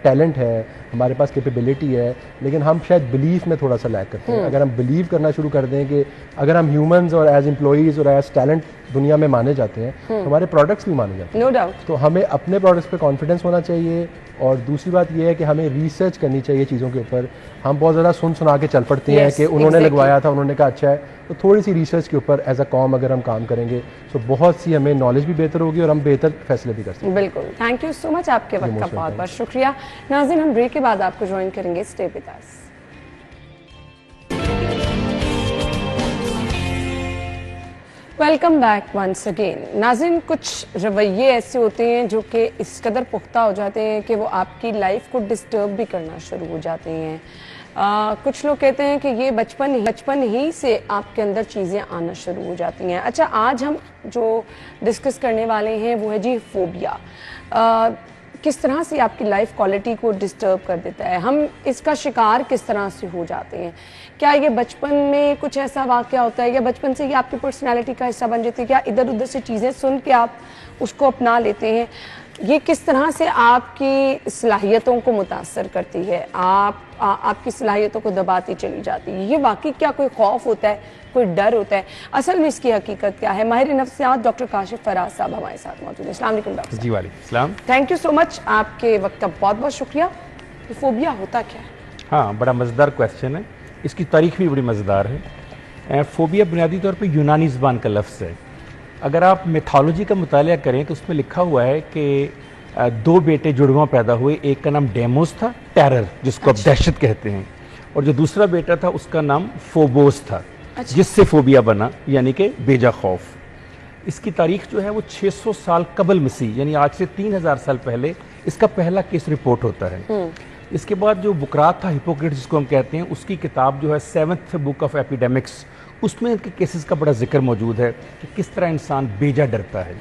टैलेंट है, हमारे पास कैपेबिलिटी है, लेकिन हम शायद बिलीफ में थोड़ा सा लैक करते हैं। अगर हम बिलीव करना शुरू कर दें कि अगर हम ह्यूमंस और एज एम्प्लॉइज़ और एज टैलेंट दुनिया में माने जाते हैं, तो हमारे प्रोडक्ट्स भी माने जाते हैं। No doubt. तो हमें अपने प्रोडक्ट्स पे कॉन्फिडेंस होना चाहिए, और दूसरी बात यह है कि हमें रिसर्च करनी चाहिए चीज़ों के ऊपर। हम बहुत ज़्यादा सुना के चल पड़ते हैं कि उन्होंने लगवाया था, उन्होंने कहा अच्छा है, तो थोड़ी सी रिसर्च के ऊपर एज अ कॉम अगर हम काम करेंगे तो बहुत सी हमें नॉलेज भी बेहतर होगी और हम बेहतर फैसले भी कर सकते हैं। बिल्कुल, थैंक यू सो मच, आपके वक्त का बहुत बहुत शुक्रिया। नाज़रीन, हम ब्रेक के बाद आपको ज्वाइन करेंगे, stay with us. Welcome back once again. नाज़रीन, कुछ रवैये ऐसे होते हैं जो कि इस कदर पुख्ता हो जाते हैं कि वो आपकी लाइफ को डिस्टर्ब भी करना शुरू हो जाते हैं। कुछ लोग कहते हैं कि ये बचपन ही से आपके अंदर चीज़ें आना शुरू हो जाती हैं। अच्छा, आज हम जो डिस्कस करने वाले हैं वो है जी फोबिया। किस तरह से आपकी लाइफ क्वालिटी को डिस्टर्ब कर देता है, हम इसका शिकार किस तरह से हो जाते हैं। क्या ये बचपन में कुछ ऐसा वाक़या होता है या बचपन से ही आपकी पर्सनैलिटी का हिस्सा बन जाती है, क्या इधर उधर से चीज़ें सुन के आप उसको अपना लेते हैं, ये किस तरह से आपकी सलाहियतों को मुतासर करती है, आपकी सलाहियतों को दबाती चली जाती है। ये वाकई क्या कोई खौफ होता है, कोई डर होता है, असल में इसकी हकीकत क्या है? माहिर नफ्सियात डॉक्टर काशिफ फराज साहब हमारे साथ मौजूद हैं। अस्सलाम वालेकुम डॉक्टर। जी वालेकुम सलाम। थैंक यू सो मच, आपके वक्त का बहुत बहुत शुक्रिया। तो फोबिया होता क्या है? हाँ, बड़ा मज़ेदार क्वेश्चन है, इसकी तारीख भी बड़ी मज़ेदार है। फोबिया बुनियादी तौर पर यूनानी ज़बान का लफ्ज़ है। अगर आप मिथोलॉजी का मुतालिया करें तो उसमें लिखा हुआ है कि दो बेटे जुड़वा पैदा हुए, एक का नाम डेमोस था, टेरर जिसको आप दहशत कहते हैं, और जो दूसरा बेटा था उसका नाम फोबोस था, जिससे फोबिया बना, यानी कि बेजा खौफ। इसकी तारीख जो है वो 600 साल कबल मसीह, यानी आज से 3000 साल पहले इसका पहला केस रिपोर्ट होता है। इसके बाद जो बुकरात था, हिपोक्रेट्स जिसको हम कहते हैं, उसकी किताब जो है 7th बुक ऑफ एपिडेमिक्स, उसमें इनके केसेस का बड़ा जिक्र मौजूद है कि किस तरह इंसान बेजा डरता है।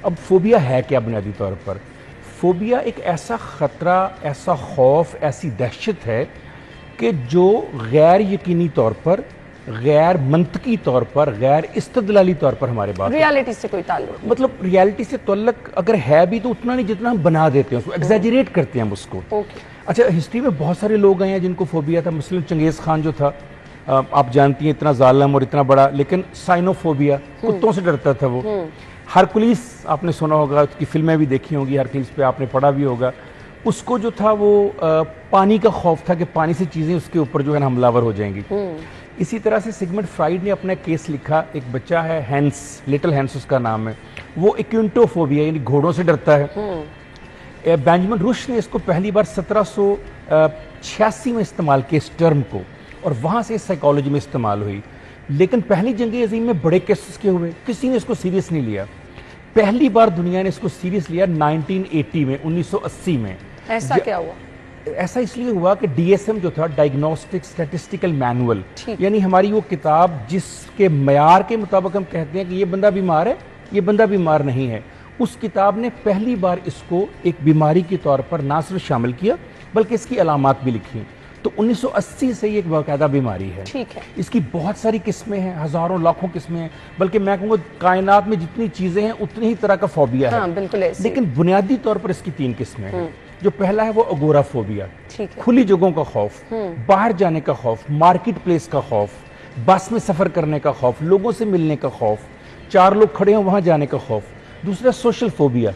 अब फोबिया है क्या? बुनियादी तौर पर फोबिया एक ऐसा ख़तरा, ऐसा खौफ, ऐसी दहशत है कि जो गैर यकीनी तौर पर, गैर मंतकी तौर पर, गैर इस्तदलाली तौर पर हमारे बात रियलिटी से कोई ताल्लुक, मतलब रियलिटी से ताल्लुक अगर है भी तो उतना नहीं जितना हम बना देते हैं उसको, एग्जैजरेट करते हैं हम उसको। अच्छा, हिस्ट्री में बहुत सारे लोग आए हैं जिनको फोबिया था। मुस्लिम चंगेज़ खान जो था, आप जानती हैं, इतना जालिम और इतना बड़ा, लेकिन साइनोफोबिया, कुत्तों से डरता था वो। हरकुलिस आपने सुना होगा, उसकी फिल्में भी देखी होंगी, हरकुलिस पे आपने पढ़ा भी होगा। उसको जो था वो पानी का खौफ था कि पानी से चीज़ें उसके ऊपर जो है ना हमलावर हो जाएंगी। इसी तरह से सिगमंड फ्राइड ने अपना केस लिखा, एक बच्चा है हैंस, लिटिल हैंस उसका नाम है, वो इक्विंटोफोबिया यानी घोड़ों से डरता है। बेंजामिन रुश ने इसको पहली बार 1786 में इस्तेमाल किया इस टर्म को, और वहाँ से साइकोलॉजी में इस्तेमाल हुई। लेकिन पहली जंग अज़ीम में बड़े केसेस के हुए, किसी ने इसको सीरियस नहीं लिया। पहली बार दुनिया ने इसको सीरियस लिया 1980 में, 1980 में। ऐसा क्या हुआ? ऐसा इसलिए हुआ कि DSM जो था, डायग्नोस्टिक स्टैटिस्टिकल मैनुअल, यानी हमारी वो किताब जिसके मयार के मुताबिक हम कहते हैं कि ये बंदा बीमार है, ये बंदा बीमार नहीं है, उस किताब ने पहली बार इसको एक बीमारी के तौर पर ना सिर्फ शामिल किया बल्कि इसकी अलामात भी लिखी। तो 1980 से ये एक बाकायदा बीमारी है। ठीक है। इसकी बहुत सारी किस्में हैं, हजारों लाखों किस्में हैं, बल्कि मैं कहूँगा कायनात में जितनी चीज़ें हैं उतनी ही तरह का फोबिया है। बिल्कुल ऐसे। लेकिन बुनियादी तौर पर इसकी 3 किस्में हैं। जो पहला है वो अगोराफोबिया, खुली जगहों का खौफ, बाहर जाने का खौफ, मार्केट प्लेस का खौफ, बस में सफ़र करने का खौफ, लोगों से मिलने का खौफ, 4 लोग खड़े हों वहाँ जाने का खौफ। दूसरा सोशल फोबिया,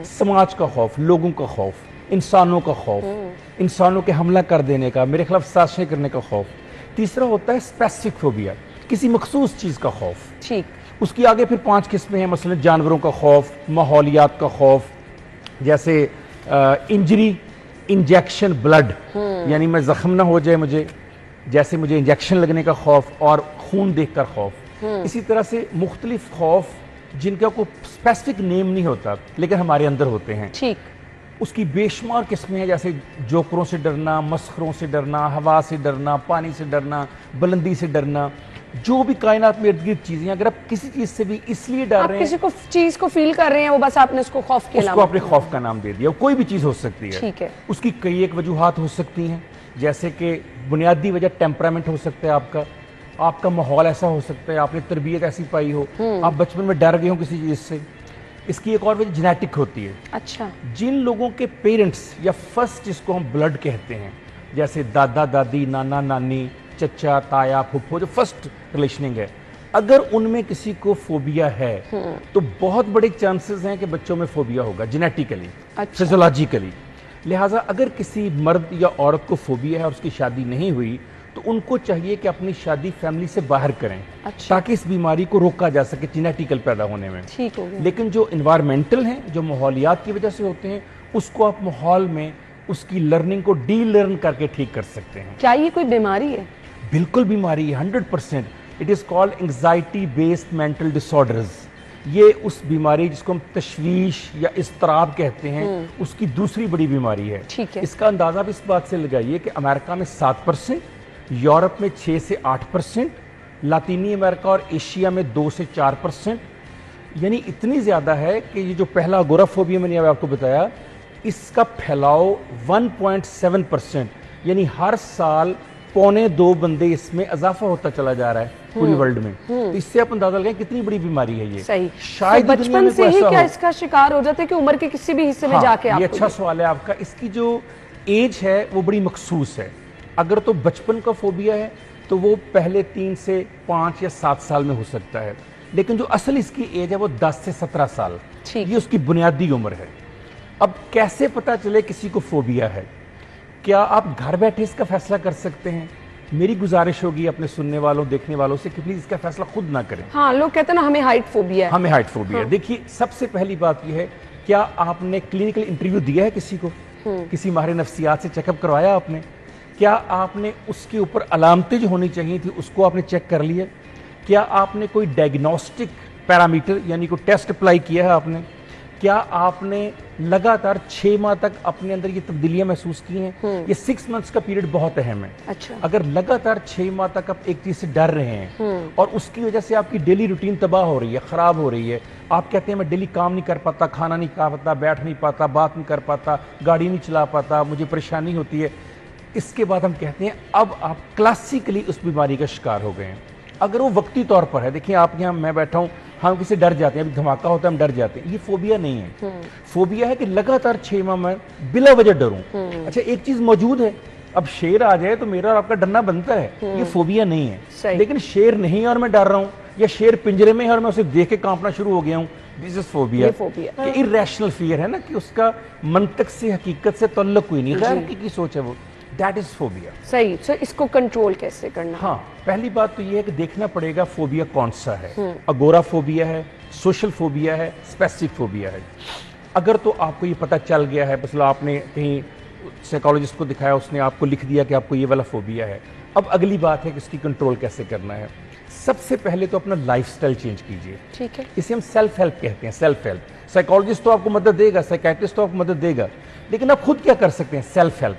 समाज का खौफ, लोगों का खौफ, इंसानों का खौफ, इंसानों के हमला कर देने का, मेरे खिलाफ साजिशें करने का खौफ। तीसरा होता है स्पेसिफिक फोबिया, किसी मखसूस चीज़ का खौफ। ठीक। उसकी आगे फिर 5 किस्में हैं, मसलन जानवरों का खौफ, माहौलियात का खौफ, जैसे इंजरी, इंजेक्शन, ब्लड, यानी मैं जख्म ना हो जाए मुझे, जैसे मुझे इंजेक्शन लगने का खौफ, और खून देखकर खौफ। इसी तरह से मुख्तलिफ खौफ जिनका कोई स्पेसिफिक नेम नहीं होता लेकिन हमारे अंदर होते हैं। ठीक। उसकी बेशुमार किस्में हैं, जैसे जोकरों से डरना, मस्खरों से डरना, हवा से डरना, पानी से डरना, बुलंदी से डरना, जो भी कायनात में इर्द गिर्द चीजें, अगर आप किसी चीज से भी इसलिए डर रहे हैं, किसी को चीज को फील कर रहे हैं, वो बस आपने उसको खौफ के उसको अपने खौफ का नाम दे दिया। कोई भी चीज हो सकती है। ठीक है। उसकी कई एक वजूहात हो सकती हैं, जैसे कि बुनियादी वजह टेम्परामेंट हो सकता है आपका माहौल ऐसा हो सकता है, आपने तरबियत ऐसी पाई हो, आप बचपन में डर गए हो किसी चीज से। इसकी एक और वजह जेनेटिक होती है। अच्छा। जिन लोगों के पेरेंट्स या फर्स्ट जिसको हम ब्लड कहते हैं, जैसे दादा दादी, नाना नानी, चचा ताया, फुफ्फो, जो फर्स्ट रिलेशनिंग है, अगर उनमें किसी को फोबिया है तो बहुत बड़े चांसेस हैं कि बच्चों में फोबिया होगा जेनेटिकली, फिजियोलॉजिकली। लिहाजा अगर किसी मर्द या औरत को फोबिया है और उसकी शादी नहीं हुई तो उनको चाहिए कि अपनी शादी फैमिली से बाहर करें। अच्छा। ताकि इस बीमारी को रोका जा सके जेनेटिकल पैदा होने में। ठीक हो गया। लेकिन जो इन्वायरमेंटल हैं, जो माहौलियात की वजह से होते हैं, उसको आप माहौल में उसकी लर्निंग को डी लर्न करके ठीक कर सकते हैं। क्या ये कोई बीमारी है? बिल्कुल बीमारी है, 100%। It is called anxiety based mental disorders. ये उस बीमारी जिसको हम तशवीश या इस्तराब कहते हैं, उसकी दूसरी बड़ी बीमारी है। ठीक है। इसका अंदाजा भी इस बात से लगाइए कि अमेरिका में 7%, यूरोप में 6 से 8%, लातीनी अमेरिका और एशिया में 2 से 4%, यानी इतनी ज़्यादा है कि ये जो पहला अगोराफोबिया मैंने आपको बताया, इसका फैलाव 1.7%, यानी हर साल 1.25 बंदे इसमें इजाफा होता चला जा रहा है पूरी वर्ल्ड में। तो इससे आप अंदाजा लगाएं कितनी बड़ी बीमारी है ये। सही। शायद तो बचपन से ही क्या इसका शिकार हो जाते हैं कि उम्र के किसी भी हिस्से में जाके? ये अच्छा सवाल है आपका। इसकी जो एज है वो बड़ी मखसूस है। अगर तो बचपन का फोबिया है तो वो पहले 3 से 5 या 7 साल में हो सकता है, लेकिन जो असल इसकी एज है वो 10 से 17 साल, ये उसकी बुनियादी उम्र है। अब कैसे पता चले किसी को फोबिया है? क्या आप घर बैठे इसका फैसला कर सकते हैं? मेरी गुजारिश होगी अपने सुनने वालों, देखने वालों से कि प्लीज इसका फैसला खुद ना करें। हाँ, लोग कहते हैं ना हमें हाइट फोबिया है। हमें हाइट फोबिया है। देखिए, सबसे पहली बात यह है, क्या आपने क्लिनिकल इंटरव्यू दिया है किसी को? किसी माहिर नफ्सियात से चेकअप करवाया आपने? क्या आपने उसके ऊपर अलामतें जो होनी चाहिए थी उसको आपने चेक कर लिया? क्या आपने कोई डायग्नोस्टिक पैरामीटर यानी कोई टेस्ट अप्लाई किया है आपने? क्या आपने लगातार 6 माह तक अपने अंदर ये तब्दीलियां महसूस की हैं? ये 6 मंथ्स का पीरियड बहुत अहम है। अच्छा। अगर लगातार 6 माह तक आप एक चीज से डर रहे हैं और उसकी वजह से आपकी डेली रूटीन तबाह हो रही है, खराब हो रही है, आप कहते हैं मैं डेली काम नहीं कर पाता, खाना नहीं खा पाता, बैठ नहीं पाता, बात नहीं कर पाता, गाड़ी नहीं चला पाता, मुझे परेशानी होती है, इसके बाद हम कहते हैं अब आप क्लासिकली उस बीमारी का शिकार हो गए हैं। अगर वो वक्ती तौर पर है, देखिए आप यहाँ मैं बैठा हूँ, हम किसी डर जाते हैं, अभी धमाका होता है हम डर जाते हैं, ये फोबिया नहीं है। फोबिया है कि लगातार 6 माह में बिला वजह डरूं। अच्छा, एक चीज मौजूद है, अब शेर आ जाए तो मेरा और आपका डरना बनता है, ये फोबिया नहीं है। लेकिन शेर नहीं है और मैं डर रहा हूँ, या शेर पिंजरे में है और मैं उसे देख के कांपना शुरू हो गया हूँ, this is phobia. Irrational fear है ना, कि उसका मंतक से, हकीकत से तल्लुक कोई नहीं, गैर हकीकी सोच है वो, दैट इज फोबिया। सही। सो इसको कंट्रोल कैसे करना? हाँ, पहली बात तो ये है कि देखना पड़ेगा फोबिया कौन सा है। अगोरा फोबिया है, सोशल फोबिया है, स्पेसिफिक फोबिया है। अगर तो आपको ये पता चल गया है, मतलब आपने कहीं साइकोलॉजिस्ट को दिखाया, उसने आपको लिख दिया कि आपको ये वाला फोबिया है, अब अगली बात है कि इसकी कंट्रोल कैसे करना है। सबसे पहले तो अपना लाइफस्टाइल चेंज कीजिए। ठीक है। इसे हम सेल्फ हेल्प कहते हैं, सेल्फ हेल्प। साइकोलॉजिस्ट तो आपको मदद देगा, साइकेट्रिस्ट तो आपको मदद देगा, लेकिन आप खुद क्या कर सकते हैं? Self help.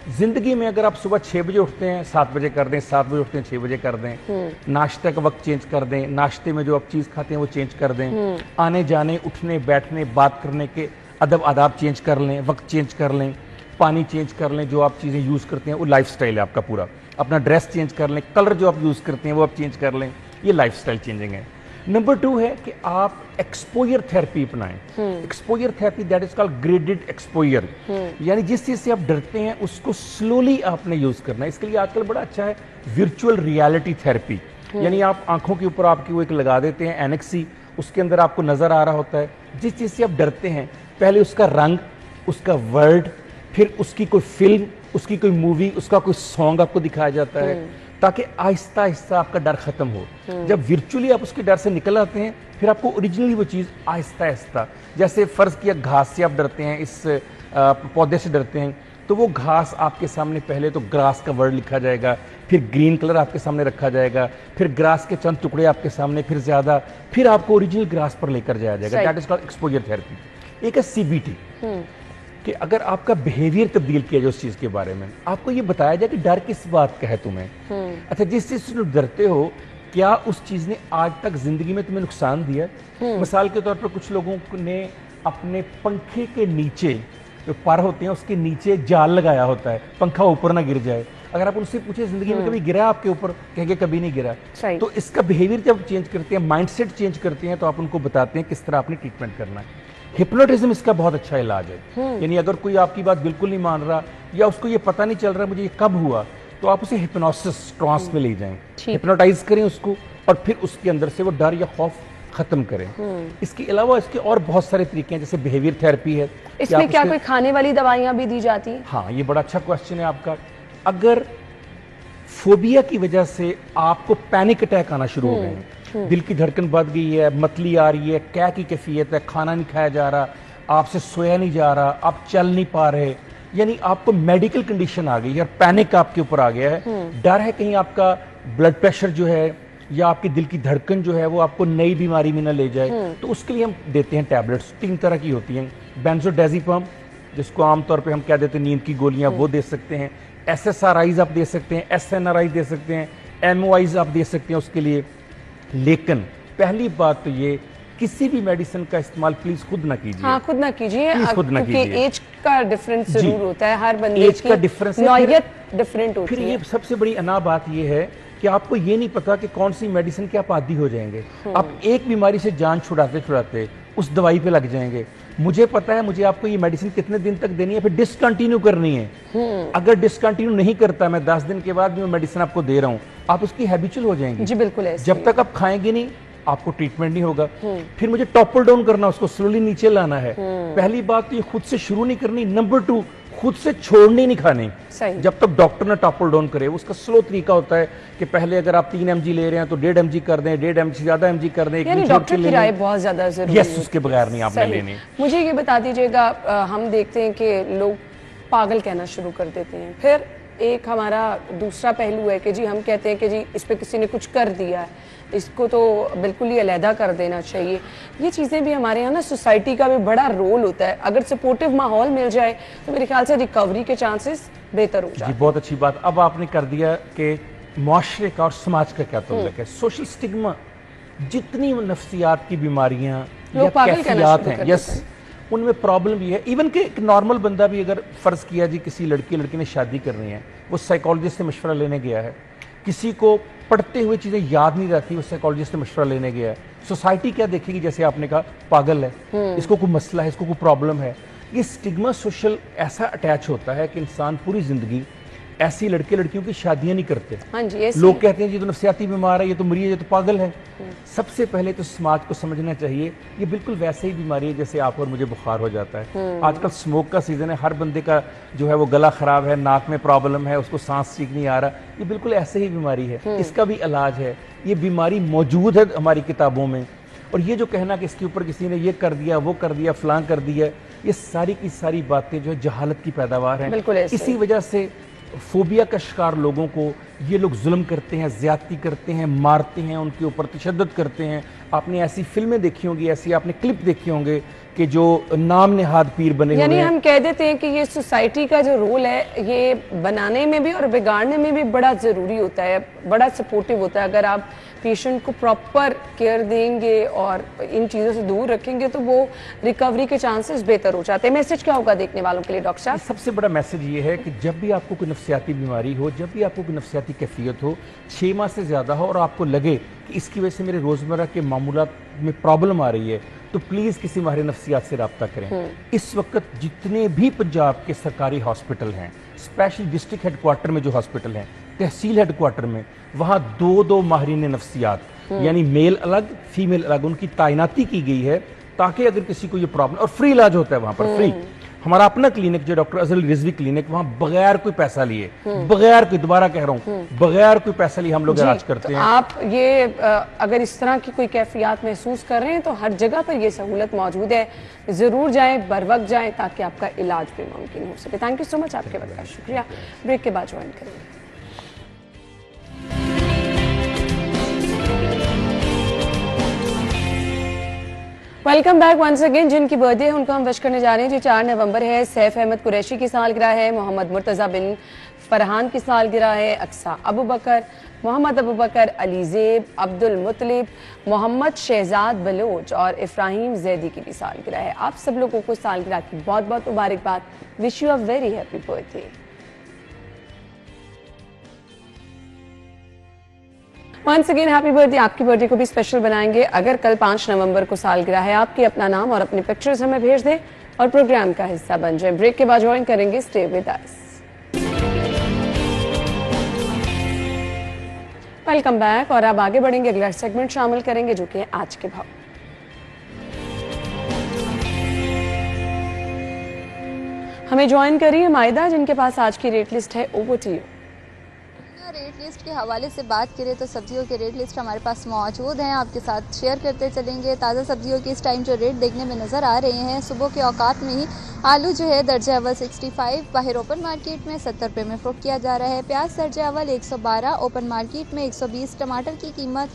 जिंदगी में अगर आप सुबह 6 बजे उठते हैं 7 बजे कर दें, 7 बजे उठते हैं 6 बजे कर दें, नाश्ते का वक्त चेंज कर दें, नाश्ते में जो आप चीज़ खाते हैं वो चेंज कर दें, आने जाने, उठने बैठने, बात करने के अदब आदाब चेंज कर लें, वक्त चेंज कर लें, पानी चेंज कर लें, जो आप चीज़ें यूज़ करते हैं वो लाइफस्टाइल है आपका पूरा। अपना ड्रेस चेंज कर लें, कलर जो आप यूज़ करते हैं वो आप चेंज कर लें, ये लाइफस्टाइल चेंजिंग है। नंबर 2 है कि आप एक्सपोजर थेरेपी अपनाएं। Exposure therapy that is called graded exposure, यानी जिस चीज से आप डरते हैं उसको स्लोली आपने यूज करना है। इसके लिए आजकल बड़ा अच्छा है वर्चुअल रियलिटी थेरेपी, यानी आप आंखों के ऊपर आपकी वो एक लगा देते हैं एनेक्सी, उसके अंदर आपको नजर आ रहा होता है जिस चीज से आप डरते हैं, पहले उसका रंग, उसका वर्ड, फिर उसकी कोई फिल्म, उसकी कोई मूवी, उसका कोई सॉन्ग आपको दिखाया जाता है, ताकि आहिस्ता आहिस्ता आपका डर खत्म हो। जब वर्चुअली आप उसके डर से निकल आते हैं, फिर आपको ओरिजिनली वो चीज़ आहिस्ता आहिस्ता, जैसे फ़र्ज़ किया घास से आप डरते हैं, इस पौधे से डरते हैं, तो वो घास आपके सामने पहले तो ग्रास का वर्ड लिखा जाएगा, फिर ग्रीन कलर आपके सामने रखा जाएगा, फिर ग्रास के चंद टुकड़े आपके सामने, फिर ज़्यादा, फिर आपको ओरिजिनल ग्रास पर लेकर जाया जाएगा। That is called exposure therapy. एक है CBT, कि अगर आपका बिहेवियर तब्दील किया जाए उस चीज के बारे में, आपको ये बताया जाए कि डर किस बात का है तुम्हें। अच्छा, जिस चीज से तुम डरते हो, क्या उस चीज ने आज तक जिंदगी में तुम्हें नुकसान दिया? मिसाल के तौर पर कुछ लोगों ने अपने पंखे के नीचे जो पर होते हैं उसके नीचे जाल लगाया होता है, पंखा ऊपर ना गिर जाए। अगर आप उनसे पूछे जिंदगी में कभी गिरा आपके ऊपर, कहेंगे कभी नहीं गिरा। सही। तो इसका बिहेवियर जब चेंज करते हैं, माइंडसेट चेंज करते हैं, तो आप उनको बताते हैं किस तरह आपने ट्रीटमेंट करना है। हिप्नोटिज्म इसका बहुत अच्छा इलाज है। यानी अगर कोई आपकी बात बिल्कुल नहीं मान रहा या उसको ये पता नहीं चल रहा मुझे ये कब हुआ, तो आप उसे हिप्नोसिस ट्रांस में ले जाएं, हिप्नोटाइज करें उसको, और फिर उसके अंदर से वो डर या खौफ खत्म करें। इसके अलावा इसके और बहुत सारे तरीके हैं, जैसे बिहेवियर थेरेपी है। इसमें क्या कोई खाने वाली दवाइयां भी दी जाती हैं? हाँ, ये बड़ा अच्छा क्वेश्चन है आपका। अगर फोबिया की वजह से आपको पैनिक अटैक आना शुरू हो गए हैं, दिल की धड़कन बढ़ गई है, मतली आ रही है, क्या की कैफियत है, खाना नहीं खाया जा रहा, आपसे सोया नहीं जा रहा, आप चल नहीं पा रहे, यानी आपको मेडिकल कंडीशन आ गई है और पैनिक आपके ऊपर आ गया है, डर है कहीं आपका ब्लड प्रेशर जो है या आपकी दिल की धड़कन जो है वो आपको नई बीमारी में ना ले जाए, तो उसके लिए हम देते हैं टैबलेट्स। 3 तरह की होती हैं। बेंजोडाज़ेपाम, जिसको आमतौर पे हम क्या देते हैं, नींद की गोलियां, वो दे सकते हैं। SSRIs आप दे सकते हैं, SNRI दे सकते हैं, MOIs आप दे सकते हैं उसके लिए। लेकिन पहली बात तो ये, किसी भी मेडिसिन का इस्तेमाल प्लीज खुद ना कीजिए। हाँ, खुद ना कीजिए, खुद ना क्योंकि कीजिए। एज का डिफरेंस जरूर होता है, हर बंदे एज का की डिफरेंस है, नौयत डिफरेंट होती फिर है। ये सबसे बड़ी अना बात ये है कि आपको ये नहीं पता कि कौन सी मेडिसिन के आप आदी हो जाएंगे। आप एक बीमारी से जान छुड़ाते छुड़ाते उस दवाई पे लग जाएंगे। मुझे पता है मुझे आपको ये मेडिसिन कितने दिन तक देनी है, फिर डिसकंटिन्यू करनी है। अगर डिसकंटिन्यू नहीं करता, मैं 10 दिन के बाद भी मैं मेडिसिन आपको दे रहा हूँ, आप उसकी हैबिचुअल हो जाएंगे। जी बिल्कुल ऐसे जब तक आप खाएंगे नहीं, आपको ट्रीटमेंट नहीं होगा। फिर मुझे टॉपल डाउन करना, उसको स्लोली नीचे लाना है। पहली बात तो ये खुद से शुरू नहीं करनी। नंबर 2, खुद से छोड़नी नहीं खाने, जब तक डॉक्टर ने टॉपल डाउन करे। उसका स्लो तरीका होता है कि पहले अगर आप 3 mg ले रहे हैं तो 1.5 mg कर दें, 1.5 mg से ज्यादा mg कर दें, एक दिन छोड़ के डॉक्टर की राय बहुत ज्यादा जरूरी है। उसके बगैर नहीं आपने लेनी। मुझे ये बता दीजिएगा, हम देखते हैं कि लोग पागल कहना शुरू कर देते हैं। फिर एक हमारा दूसरा पहलू है कि जी हम कहते हैं कि जी इस पे किसी ने कुछ कर दिया है, इसको तो बिल्कुल ही अलहदा कर देना चाहिए। ये चीज़ें भी हमारे यहाँ ना सोसाइटी का भी बड़ा रोल होता है। अगर सपोर्टिव माहौल मिल जाए तो मेरे ख्याल से रिकवरी के चांसेस बेहतर हो जाए। जी बहुत अच्छी बात। अब आपने कर दिया कि मुआशरे का और समाज का क्या ताल्लुक है। सोशल स्टिग्मा, जितनी नफ्सियात की बीमारियां या कैफियत हैं, यस, उनमें प्रॉब्लम भी है। इवन कि एक नॉर्मल बंदा भी, अगर फर्ज किया जी किसी लड़की ने शादी करनी है, वो साइकोलॉजिस्ट से मशवरा लेने गया है। किसी को पढ़ते हुए चीजें याद नहीं रहती, वो साइकोलॉजिस्ट से मशवरा लेने गया है। सोसाइटी क्या देखेगी, जैसे आपने कहा पागल है, इसको कोई मसला है, इसको कोई प्रॉब्लम है। ये स्टिग्मा सोशल ऐसा अटैच होता है कि इंसान पूरी जिंदगी ऐसी लड़कियों की शादियां नहीं करते। हाँ जी, लोग कहते हैं ये तो नफ्सियाती बीमार है, ये तो मरीज है, ये तो पागल है। सबसे पहले तो समाज को समझना चाहिए ये बिल्कुल वैसे ही बीमारी है जैसे आप और मुझे बुखार हो जाता है। आजकल स्मोक का सीजन है, हर बंदे का जो है वो गला खराब है, नाक में प्रॉब्लम है, उसको सांस ठीक नहीं आ रहा, ये बिल्कुल ऐसे ही बीमारी है। इसका भी इलाज है। ये बीमारी मौजूद है हमारी किताबों में। और ये जो कहना कि इसके ऊपर किसी ने ये कर दिया, वो कर दिया, फलां कर दिया, ये सारी की सारी बातें जो है जहालत की पैदावार हैं। इसी वजह से फोबिया का शिकार लोगों को ये लोग जुल्म करते हैं, ज्यादती करते हैं, मारते हैं, उनके ऊपर तशद्दुद करते हैं। आपने ऐसी फिल्में देखी होंगी, ऐसी आपने क्लिप देखे होंगे कि जो नाम नेहाद पीर बने हुए हैं। यानी हम कह देते हैं कि ये सोसाइटी का जो रोल है, ये बनाने में भी और बिगाड़ने में भी बड़ा ज़रूरी होता है, बड़ा सपोर्टिव होता है। अगर आप पेशेंट को प्रॉपर केयर देंगे और इन चीज़ों से दूर रखेंगे तो वो रिकवरी के चांसेस बेहतर हो जाते हैं। मैसेज क्या होगा देखने वालों के लिए डॉक्टर साहब? सबसे बड़ा मैसेज ये है कि जब भी आपको कोई नफ्सियाती बीमारी हो, जब भी आपको कोई नफ्सियाती कैफियत हो, 6 माह से ज़्यादा हो और आपको लगे कि इसकी वजह से मेरे रोज़मर्रा के मामूलात में प्रॉब्लम आ रही है, तो प्लीज़ किसी माहिर नफ्सियात से रब्ता करें। इस वक्त जितने भी पंजाब के सरकारी हॉस्पिटल हैं, स्पेशल डिस्ट्रिक्ट हेडक्वार्टर में जो हॉस्पिटल हैं, तहसील हेडक्वार्टर में, वहाँ 2-2 माहिरीन नफ्सियात, यानी मेल अलग फीमेल अलग, उनकी तैनाती की गई है ताकि अगर किसी को ये प्रॉब्लम, और फ्री इलाज होता है वहाँ पर, फ्री। हमारा अपना क्लिनिक जो डॉक्टर अजल रिजवी क्लिनिक, वहाँ बगैर कोई पैसा लिए, बगैर कोई, दोबारा कह रहा हूँ, बगैर कोई पैसा लिए हम लोग इलाज करते तो हैं। आप ये अगर इस तरह की कोई कैफियत महसूस कर रहे हैं तो हर जगह पर ये सहूलत मौजूद है। जरूर जाएं, बर वक्त जाएं ताकि आपका इलाज भी मुमकिन हो सके। थैंक यू सो मच, आपके वक्त का शुक्रिया। ब्रेक के बाद ज्वाइन करेंगे। Welcome back once again. जिनकी बर्थडे है उनको हम विश करने जा रहे हैं। जी 4 नवंबर है, सैफ अहमद कुरैशी की सालगिरह है, मोहम्मद मुर्तज़ा बिन फरहान की सालगिरह है, अक्सा अबू बकर, मोहम्मद अबू बकर, अलीजेब, अब्दुल मुतलिब, मोहम्मद शहजाद बलोच और इफ्राहिम जैदी की भी सालगिरह है। आप सब लोगों को सालगिरह की बहुत बहुत मुबारकबाद। Wish you a very happy birthday. Once again happy birthday. आपकी बर्थडे को भी स्पेशल बनाएंगे। अगर कल 5 नवंबर को सालगिरह है आपकी, अपना नाम और अपने पिक्चर्स हमें भेज दें और प्रोग्राम का हिस्सा बन जाए। ब्रेक के बाद ज्वाइन करेंगे stay with us. Welcome back. और अब आगे बढ़ेंगे, अगला सेगमेंट शामिल करेंगे जो कि है आज के भाव। हमें ज्वाइन करिए मायदा, जिनके पास आज की रेट लिस्ट है। Over to you. Rate list के हवाले से बात करें तो सब्जियों के रेट लिस्ट हमारे पास मौजूद हैं, आपके साथ शेयर करते चलेंगे। ताज़ा सब्जियों के इस टाइम जो रेट देखने में नज़र आ रहे हैं, सुबह के औकात में ही आलू जो है दर्जा अव्वल 65 बाहर ओपन मार्केट में 70 रुपये में फ़रोख्त किया जा रहा है। प्याज दर्जा अव्वल 112 ओपन मार्केट में 120। टमाटर की कीमत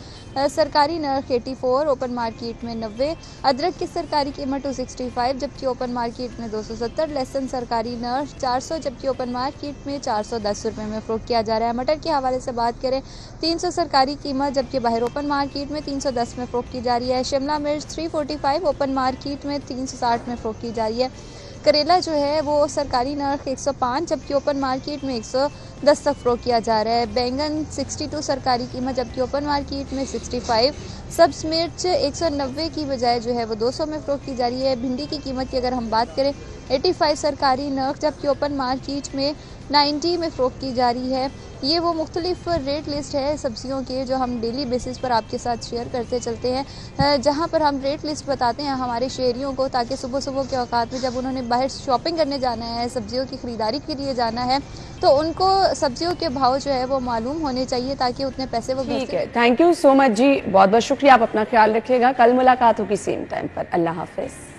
सरकारी नर्ख 84 ओपन मार्केट में 90। अदरक की सरकारी कीमत 265 जबकि ओपन मार्केट में 270। लहसुन सरकारी नर्ख 400 जबकि ओपन मार्केट में 410 रुपये में फ़रोख्त किया जा रहा है। मटर के हवाले से बात करें 300 सरकारी कीमत जबकि बाहर ओपन मार्केट में 310 में फ़रोख्त की जा रही है। शिमला मिर्च 345 ओपन मार्केट में 360 में फ़रोख्त की जा रही है। करेला जो है वो सरकारी नर्ख 105 जबकि ओपन मार्केट में 110 तक फ़रोख्त किया जा रहा है। बैंगन 62 सरकारी कीमत जबकि ओपन मार्केट में 65। सब्ज़ मिर्च 190 की बजाय जो है वो 200 में फ़रोख्त की जा रही है। भिंडी की कीमत की अगर हम बात करें 85 सरकारी नर्ख जबकि ओपन मार्केट में 90 में फ़रोख्त की जा रही है। ये वो मुख्तलिफ रेट लिस्ट है सब्जियों के जो हम डेली बेसिस पर आपके साथ शेयर करते चलते हैं, जहाँ पर हम रेट लिस्ट बताते हैं हमारे शहरियों को, ताकि सुबह सुबह के औकात में जब उन्होंने बाहर शॉपिंग करने जाना है, सब्जियों की ख़रीदारी के लिए जाना है, तो उनको सब्जियों के भाव जो है वो मालूम होने चाहिए ताकि उतने पैसे वो ठीक है। थैंक यू सो मच जी, बहुत बहुत शुक्रिया। आप अपना ख्याल रखिएगा। कल मुलाकात होगी सेम टाइम पर। अल्लाह हाफिज़।